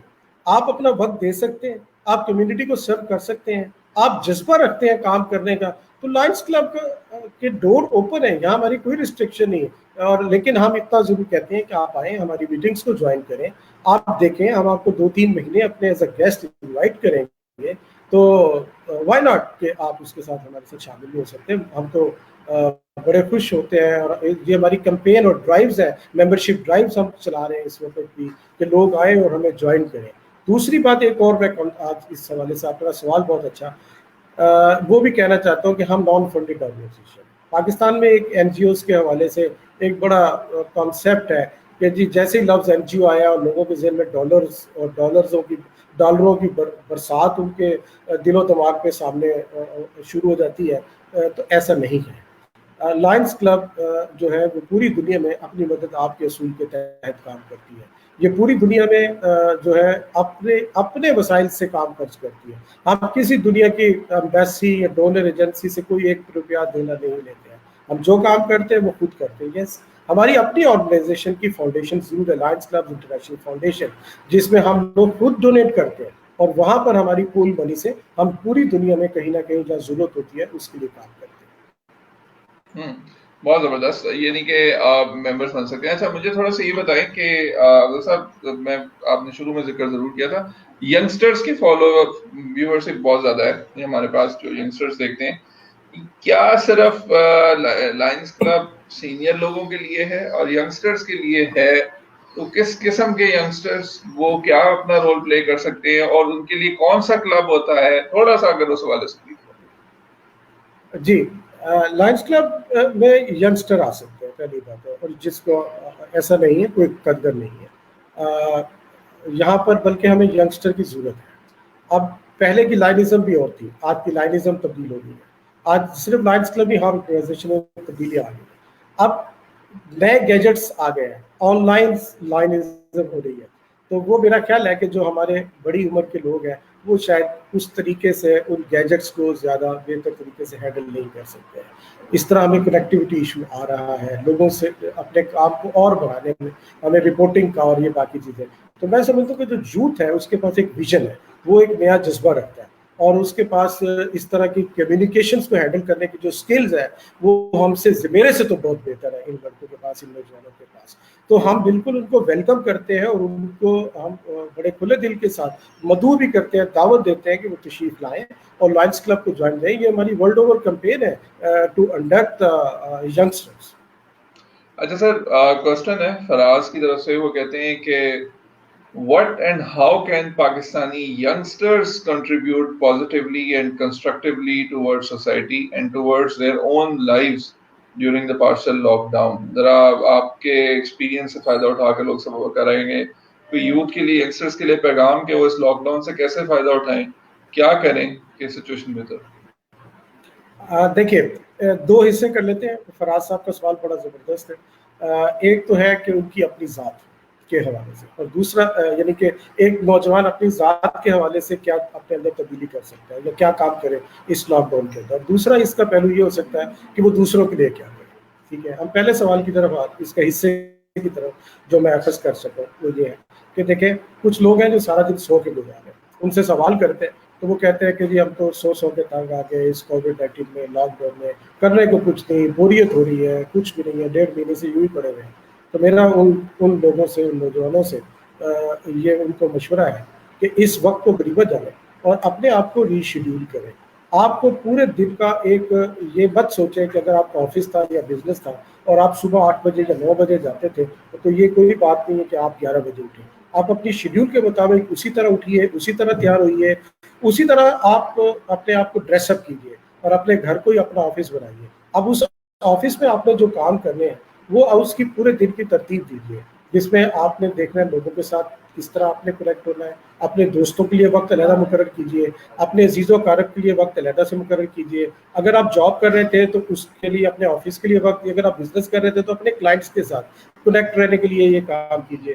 آپ اپنا وقت دے سکتے ہیں, آپ کمیونٹی کو سرو کر سکتے ہیں, آپ جذبہ رکھتے ہیں کام کرنے کا, تو لائنز کلب کے ڈور اوپن ہے. یہاں ہماری کوئی ریسٹرکشن نہیں ہے. اور لیکن ہم اتنا ضرور کہتے ہیں کہ آپ آئیں, ہماری میٹنگز کو جوائن کریں, آپ دیکھیں, ہم آپ کو 2-3 مہینے اپنے ایز اے گیسٹ انوائٹ کریں گے, تو وائی ناٹ کہ آپ اس کے ساتھ ہمارے ساتھ شامل بھی ہو سکتے ہیں. ہم تو بڑے خوش ہوتے ہیں, اور یہ ہماری کمپین اور ڈرائیوز ہے, ممبرشپ ڈرائیوز ہم چلا رہے ہیں اس وقت بھی کہ لوگ آئیں اور ہمیں جوائن کریں. دوسری بات ایک اور میں آج اس حوالے سے, آپ کا سوال بہت اچھا, وہ بھی کہنا چاہتا ہوں کہ ہم نان فنڈڈ آرگنائزیشن پاکستان میں ایک این جی اوز کے حوالے سے ایک بڑا کانسیپٹ ہے کہ جی جیسے ہی لفظ این جی او آیا اور لوگوں کے ذہن میں ڈالروں کی برسات ان کے دل و دماغ کے سامنے شروع ہو جاتی ہے, تو ایسا نہیں ہے. لائنس کلب جو ہے وہ پوری دنیا میں اپنی مدد آپ کے اصول کے تحت کام کرتی ہے. یہ پوری دنیا میں جو ہے اپنے وسائل سے کام خرچ کرتی ہے. ہم کسی دنیا کی ایمبیسی یا ڈونر ایجنسی سے کوئی 1 روپیہ دینا نہیں لیتے ہیں. ہم جو کام کرتے ہیں وہ خود کرتے ہیں. یس, ہماری اپنی آرگنائزیشن کی فاؤنڈیشن ضرور ہے, لائنس کلب انٹرنیشنل فاؤنڈیشن, جس میں ہم لوگ خود ڈونیٹ کرتے ہیں اور وہاں پر ہماری پول منی سے ہم پوری دنیا میں کہیں نہ کہیں جہاں ضرورت ہوتی ہے اس کے لیے کام کرتے ہیں. بہت زبردست, یعنی کہ آپ ممبرس بن سکتے ہیں. اچھا مجھے تھوڑا سا یہ بتائیں کہ افضل صاحب, میں آپ نے شروع میں ذکر ضرور کیا تھا ینگسٹرز کی فالو ویورشپ بہت زیادہ ہے ہمارے پاس, جو ینگسٹرز دیکھتے ہیں. کیا صرف لائنس کلب سینئر لوگوں کے لیے ہے اور ینگسٹرز کے لیے ہے؟ تو کس قسم کے ینگسٹرز وہ کیا اپنا رول پلے کر سکتے ہیں اور ان کے لیے کون سا کلب ہوتا ہے؟ تھوڑا سا اگر اس حوالے سے پلیز. جی, لائنس کلب میں ینگسٹر آ سکتے ہیں, پہلی بات ہے, اور جس کو ایسا نہیں ہے, کوئی قدر نہیں ہے یہاں پر, بلکہ ہمیں ینگسٹر کی ضرورت ہے. اب پہلے کی لائنزم بھی اور تھی, آج کی لائنزم تبدیل ہو گئی ہے. آج صرف لائنس کلب ہی ہر آرگنائزیشن میں تبدیلی آ گئی ہے. اب نئے گیجٹس آ گئے ہیں, آن لائن لائنزم ہو رہی ہے. تو وہ میرا خیال ہے کہ جو ہمارے بڑی عمر کے لوگ ہیں وہ شاید اس طریقے سے ان گیجٹس کو زیادہ بہتر طریقے سے ہینڈل نہیں کر سکتے ہیں. اس طرح ہمیں کنیکٹیوٹی ایشو آ رہا ہے لوگوں سے اپنے کام کو اور بڑھانے میں, ہمیں رپورٹنگ کا اور یہ باقی چیزیں. تو میں سمجھتا ہوں کہ جو یوتھ ہے اس کے پاس ایک ویژن ہے, وہ ایک نیا جذبہ رکھتا ہے, اور اس کے پاس اس طرح کی کمیونیکیشنز کو ہینڈل کرنے کی جو سکلز ہے وہ ہم سے, میرے سے تو بہت بہتر ہے ان لڑکوں کے پاس, ان نوجوانوں کے پاس. تو ہم بالکل ان کو ویلکم کرتے ہیں اور ان کو ہم بڑے کھلے دل کے ساتھ مدعو بھی کرتے ہیں, دعوت دیتے ہیں کہ وہ تشریف لائیں اور لائنس کلب کو جوائن کریں. یہ ہماری ورلڈ اوور کمپین ہے ٹو انڈکٹ ینگسٹرز. اچھا سر, کوسچن ہے فراز کی طرف سے, وہ کہتے ہیں کہ what and how can Pakistani youngsters contribute positively and constructively towards society and towards their own lives during the partial lockdown? ذرا آپ کے ایکسپیرینس سے فائدہ اٹھا کے لوگ سب کریں گے کوئی یوتھ کے لیے, یگسٹرز کے لیے پیغام کہ وہ اس لاک ڈاؤن سے کیسے فائدہ اٹھائیں, کیا کریں کہ سچویشن بہتر. دیکھیے, 2 حصے کر لیتے ہیں. فراز صاحب کا سوال بڑا زبردست ہے. ایک تو ہے کہ ان کی اپنی ذات کے حوالے سے, اور دوسرا یعنی کہ ایک نوجوان اپنی ذات کے حوالے سے کیا اپنے اندر تبدیلی کر سکتا ہے یا کیا کام کرے اس لاک ڈاؤن کے اندر. دوسرا اس کا پہلو یہ ہو سکتا ہے کہ وہ دوسروں کے لیے کیا کرے. ٹھیک ہے, ہم پہلے سوال کی طرف, اس کا حصے کی طرف جو میں اخذ کر سکوں وہ یہ ہے کہ دیکھیں, کچھ لوگ ہیں جو سارا دن سو کے گزار رہے ہیں. ان سے سوال کرتے ہیں تو وہ کہتے ہیں کہ جی ہم تو سو کے تنگ آ گئے اس کووڈ-19 میں, لاک ڈاؤن میں, کرنے کو کچھ نہیں, بوریت ہو رہی ہے, کچھ بھی نہیں ہے, 1.5 مہینے سے یوں ہی پڑے ہوئے ہیں. تو میرا ان لوگوں سے, ان نوجوانوں سے یہ ان کو مشورہ ہے کہ اس وقت کو غنیمت جانیں اور اپنے آپ کو ری شیڈیول کریں. آپ کو پورے دن کا ایک یہ مت سوچیں کہ اگر آپ کا آفس تھا یا بزنس تھا اور آپ صبح 8 بجے یا 9 بجے جاتے تھے تو یہ کوئی بات نہیں ہے کہ آپ 11 بجے اٹھیں. آپ اپنی شیڈیول کے مطابق اسی طرح اٹھیے, اسی طرح تیار ہوئیے, اسی طرح آپ اپنے آپ کو ڈریس اپ کیجیے اور اپنے گھر کو ہی اپنا آفس بنائیے. اب اس آفس میں آپ نے جو کام کرنے ہیں وہ اس کی پورے دن کی ترتیب دیجیے, جس میں آپ نے دیکھنا ہے لوگوں کے ساتھ کس طرح آپ نے کنیکٹ ہونا ہے. اپنے دوستوں کے لیے وقت علیحدہ مقرر کیجیے, اپنے عزیز و اقارب کے لیے وقت علیحدہ سے مقرر کیجیے. اگر آپ جاب کر رہے تھے تو اس کے لیے اپنے آفس کے لیے وقت, اگر آپ بزنس کر رہے تھے تو اپنے کلائنٹس کے ساتھ کنیکٹ رہنے کے لیے یہ کام کیجیے.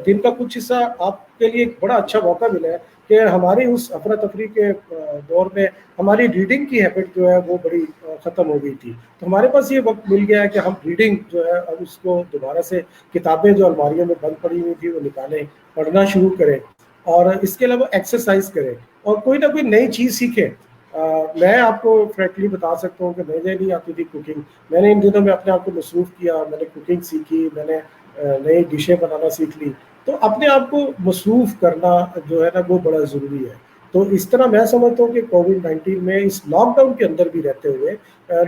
دن کا کچھ حصہ آپ کے لیے ایک بڑا اچھا موقع ملا ہے کہ ہماری اس افراتفری کے دور میں ہماری ریڈنگ کی ہیبٹ جو ہے وہ بڑی ختم ہو گئی تھی. تو ہمارے پاس یہ وقت مل گیا ہے کہ ہم ریڈنگ جو ہے اب اس کو دوبارہ سے, کتابیں جو الماریوں میں بند پڑی ہوئی تھی وہ نکالیں, پڑھنا شروع کریں, اور اس کے علاوہ ایکسرسائز کریں اور کوئی نہ کوئی نئی چیز سیکھیں. میں آپ کو فرینکلی بتا سکتا ہوں کہ مجھے نہیں آتی تھی کوکنگ. میں نے ان دنوں میں اپنے آپ کو مصروف کیا, میں نے کوکنگ سیکھی, میں نے نئی ڈشیں بنانا سیکھ لی. تو اپنے آپ کو مصروف کرنا جو ہے نا وہ بڑا ضروری ہے. تو اس طرح میں سمجھتا ہوں کہ کووڈ-19 میں اس لاک ڈاؤن کے اندر بھی رہتے ہوئے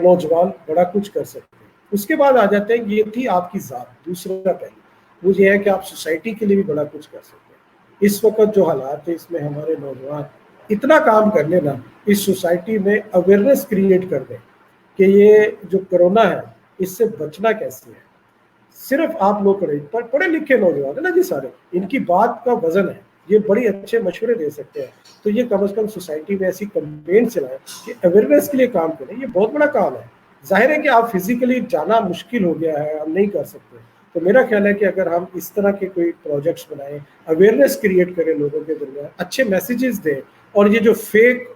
نوجوان بڑا کچھ کر سکتے ہیں. اس کے بعد آ جاتے ہیں, یہ تھی آپ کی ذات. دوسرا پہلو وہ یہ ہے کہ آپ سوسائٹی کے لیے بھی بڑا کچھ کر سکتے ہیں. اس وقت جو حالات ہے اس میں ہمارے نوجوان اتنا کام کر لینا, اس سوسائٹی میں اویئرنیس کریٹ کر دیں کہ یہ جو کرونا ہے اس سے بچنا کیسے ہے. صرف آپ لوگ پڑھے لکھے نوجوان ہیں نا جی سارے, ان کی بات کا وزن ہے, یہ بڑی اچھے مشورے دے سکتے ہیں. تو یہ کم از کم سوسائٹی میں ایسی کمپین چلائیں کہ اویئرنیس کے لیے کام کریں. یہ بہت بڑا کام ہے. ظاہر ہے کہ آپ فزیکلی جانا مشکل ہو گیا ہے, ہم نہیں کر سکتے. تو میرا خیال ہے کہ اگر ہم اس طرح کے کوئی پروجیکٹس بنائیں, اویئرنیس کریٹ کریں لوگوں کے درمیان, اچھے میسیجز دیں, اور یہ جو فیک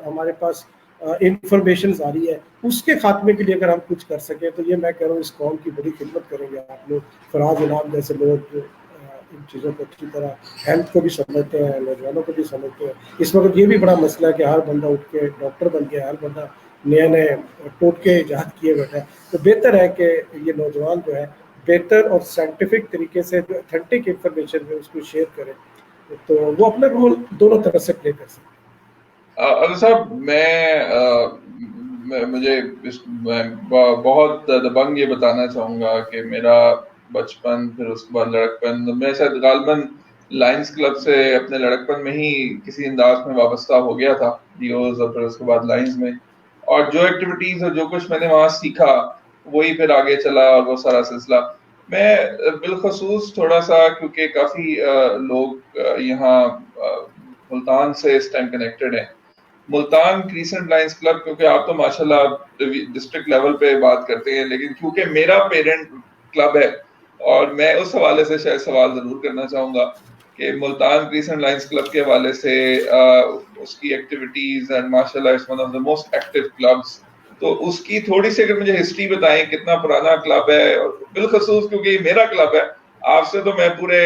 ہمارے پاس انفارمیشنز آ رہی ہے اس کے خاتمے کے لیے اگر ہم کچھ کر سکیں تو یہ میں کہہ رہا ہوں اس قوم کی بڑی خدمت کریں گے آپ لوگ. فراز انعام جیسے لوگ ان چیزوں کو اچھی طرح ہیلتھ کو بھی سمجھتے ہیں, نوجوانوں کو بھی سمجھتے ہیں. اس وقت یہ بھی بڑا مسئلہ ہے کہ ہر بندہ اٹھ کے ڈاکٹر بن گیا, ہر بندہ نئے نئے ٹوٹکے ایجاد کیے بیٹھا ہے. تو بہتر ہے کہ یہ نوجوان جو ہے بہتر اور سائنٹیفک طریقے سے جو اتھینٹک انفارمیشن ہے اس کو شیئر کرے, تو وہ اپنا رول دونوں طرف سے پلے کر سکتے ہیں. علی صاحب مجھے بہت دبنگ یہ بتانا چاہوں گا کہ میرا بچپن, پھر اس کے بعد لڑکپن, میں شاید غالباً لائنز کلب سے اپنے لڑکپن میں ہی کسی انداز میں وابستہ ہو گیا تھا, ڈیوز اور پھر اس کے بعد لائنز میں, اور جو ایکٹیویٹیز اور جو کچھ میں نے وہاں سیکھا وہی پھر آگے چلا اور وہ سارا سلسلہ. میں بالخصوص تھوڑا سا, کیونکہ کافی لوگ یہاں ملتان سے اس ٹائم کنیکٹڈ ہیں, ملتان کریسنٹ لائنز کلب, کیونکہ آپ تو ماشاءاللہ ڈسٹرکٹ لیول پہ بات کرتے ہیں, لیکن کیونکہ میرا پیرنٹ کلب ہے اور میں اس حوالے سے شاید سوال ضرور کرنا چاہوں گا کہ ملتان کریسنٹ لائنز کلب کے حوالے سے اس کی ایکٹیویٹیز اینڈ ماشاءاللہ it's one of the most active clubs, تو اس کی تھوڑی سی اگر مجھے ہسٹری بتائیں, کتنا پرانا کلب ہے, اور بالخصوص کیونکہ یہ میرا کلب ہے, آپ سے تو میں پورے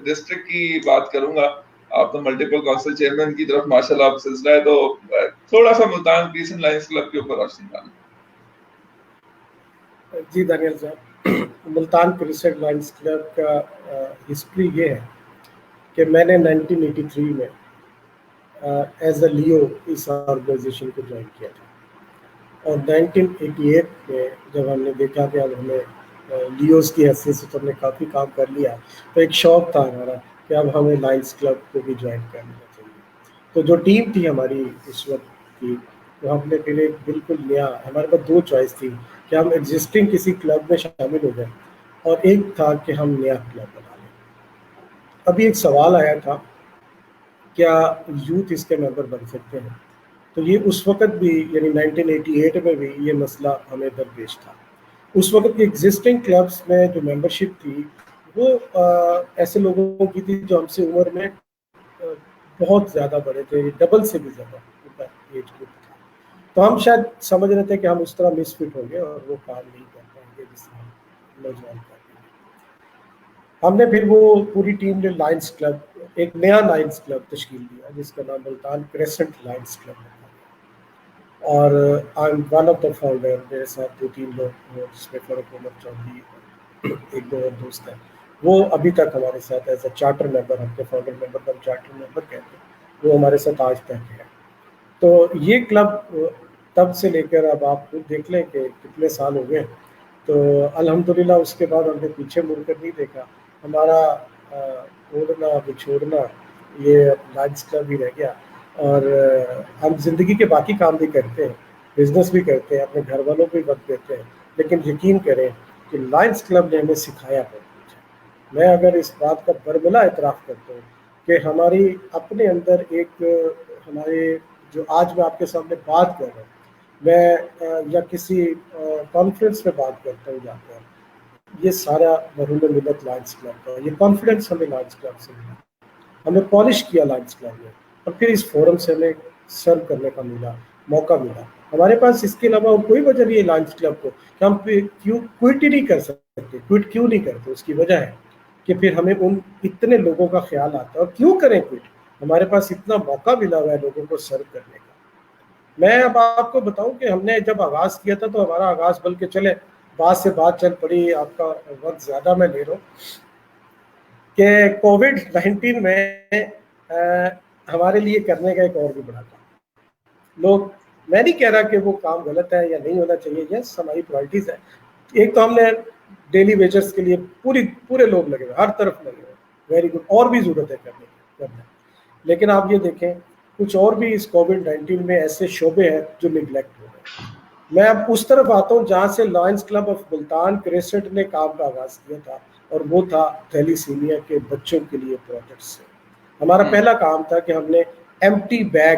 ڈسٹرکٹ کی بات کروں گا, آپ تو ملٹیپل کونسل چیئرمین کی طرف ماشاءاللہ آپ سلسلہ ہے, تو تھوڑا سا ملتان کریسنٹ لائنز کلب کے اوپر روشنی ڈالیں. جی دانیال صاحب, ملتان کریسنٹ لائنز کلب کا ہسٹری یہ ہے کہ میں نے 1983 میں ایز اے لیو اس آرگنائزیشن کو جوائن کیا تھا, اور 1988 میں جب ہم نے دیکھا کہ اب ہمیں لیوز کی حیثیت سے تو ہم نے کافی کام کر لیا, تو ایک شوق تھا ہمارا کہ اب ہمیں لائنز کلب کو بھی جوائن کر لینا چاہیے. تو جو ٹیم تھی ہماری اس وقت کی, تو ہم نے پھر ایک بالکل نیا, ہمارے پاس دو چوائس تھی کہ ہم ایگزسٹنگ کسی کلب میں شامل ہو جائیں, اور ایک تھا کہ ہم نیا کلب بنا لیں. ابھی ایک سوال آیا تھا کیا یوتھ اس کے ممبر بن سکتے ہیں, تو یہ اس وقت بھی یعنی 1988 میں بھی یہ مسئلہ ہمیں درپیش تھا. اس وقت کی ایگزسٹنگ کلبس میں جو ممبرشپ تھی وہ ایسے لوگوں کی تھی جو ہم سے عمر میں بہت زیادہ بڑے تھے, ڈبل سے بھی زیادہ ایج گروپ تھا. تو ہم شاید سمجھ رہے تھے کہ ہم اس طرح مس فٹ ہوں گے اور وہ کام نہیں کر پائیں گے جس طرح ہم نوجوان کر رہے ہیں. ہم نے پھر وہ پوری ٹیم نے لائنز کلب, ایک نیا لائنز کلب تشکیل دیا جس کا نام ملتان کریسنٹ لائنز کلب ہے, اور I am one of the founder. میرے ساتھ 2-3 لوگ جس میں فرق عمر چودھری اور ایک دو اور دوست ہیں, وہ ابھی تک ہمارے ساتھ ایز اے چارٹر ممبر, ہم کے فاؤنڈر ممبر کا ہم چارٹر ممبر کہتے ہیں, وہ ہمارے ساتھ آج تک ہے. تو یہ کلب تب سے لے کر اب آپ دیکھ لیں کہ کتنے سال ہو گئے, تو الحمدللہ اس کے بعد ہم نے پیچھے مڑ کر نہیں دیکھا. ہمارا اوڑھنا بچھوڑنا یہ لائنز کلب ہی رہ گیا, اور ہم زندگی کے باقی کام بھی کرتے ہیں, بزنس بھی کرتے ہیں, اپنے گھر والوں کو بھی وقت دیتے ہیں, لیکن یقین کریں کہ لائنز کلب نے ہمیں سکھایا بہت کچھ ہے. میں اگر اس بات کا برملا اعتراف کرتا ہوں کہ ہماری اپنے اندر ایک, ہمارے جو آج میں آپ کے سامنے بات کر رہا ہوں, میں یا کسی کانفرنس میں بات کرتا ہوں جا کر, یہ سارا مرحوم ملت لائنز کلب کا, یہ کانفیڈنس ہمیں لائنز کلب سے ملا, ہمیں پالش کیا لائنز کلب نے, اور پھر اس فورم سے ہمیں سرو کرنے کا موقع ملا. ہمارے پاس اس کے علاوہ کوئی وجہ نہیں ہے لائنز کلب کو کہ ہم کیوں کوئٹ ہی نہیں کر سکتے. کوئٹ کیوں نہیں کرتے, اس کی وجہ ہے کہ پھر ہمیں ان اتنے لوگوں کا خیال آتا ہے, اور کیوں کریں کوئٹ, ہمارے پاس اتنا موقع ملا ہوا ہے لوگوں کو سرو کرنے کا. میں اب آپ کو بتاؤں کہ ہم نے جب آغاز کیا تھا تو ہمارا آغاز, بلکہ چلے بات سے بات چل پڑی, آپ کا وقت زیادہ میں لے رہا ہوں, کہ کووڈ-19 میں ہمارے لیے کرنے کا ایک اور بھی بڑا کام. لوگ, میں نہیں کہہ رہا کہ وہ کام غلط ہے یا نہیں ہونا چاہیے, یس ہماری پرائرٹیز ہے. ایک تو ہم نے ڈیلی ویجرز کے لیے پورے لوگ لگے ہوئے, ہر طرف لگے ہوئے, ویری گڈ, اور بھی ضرورت ہے کرنے. لیکن آپ یہ دیکھیں کچھ اور بھی اس کووڈ-19 میں ایسے شعبے ہیں جو نگلیکٹ ہو گئے. میں اب اس طرف آتا ہوں جہاں سے lines club of Multan crescent نے کام کا آغاز کیا تھا, اور وہ تھا تھیلیسیمیا کے بچوں کے لیے پروجیکٹ سے. ہمارا پہلا کام تھا کہ ہم نے ایمٹی بیگ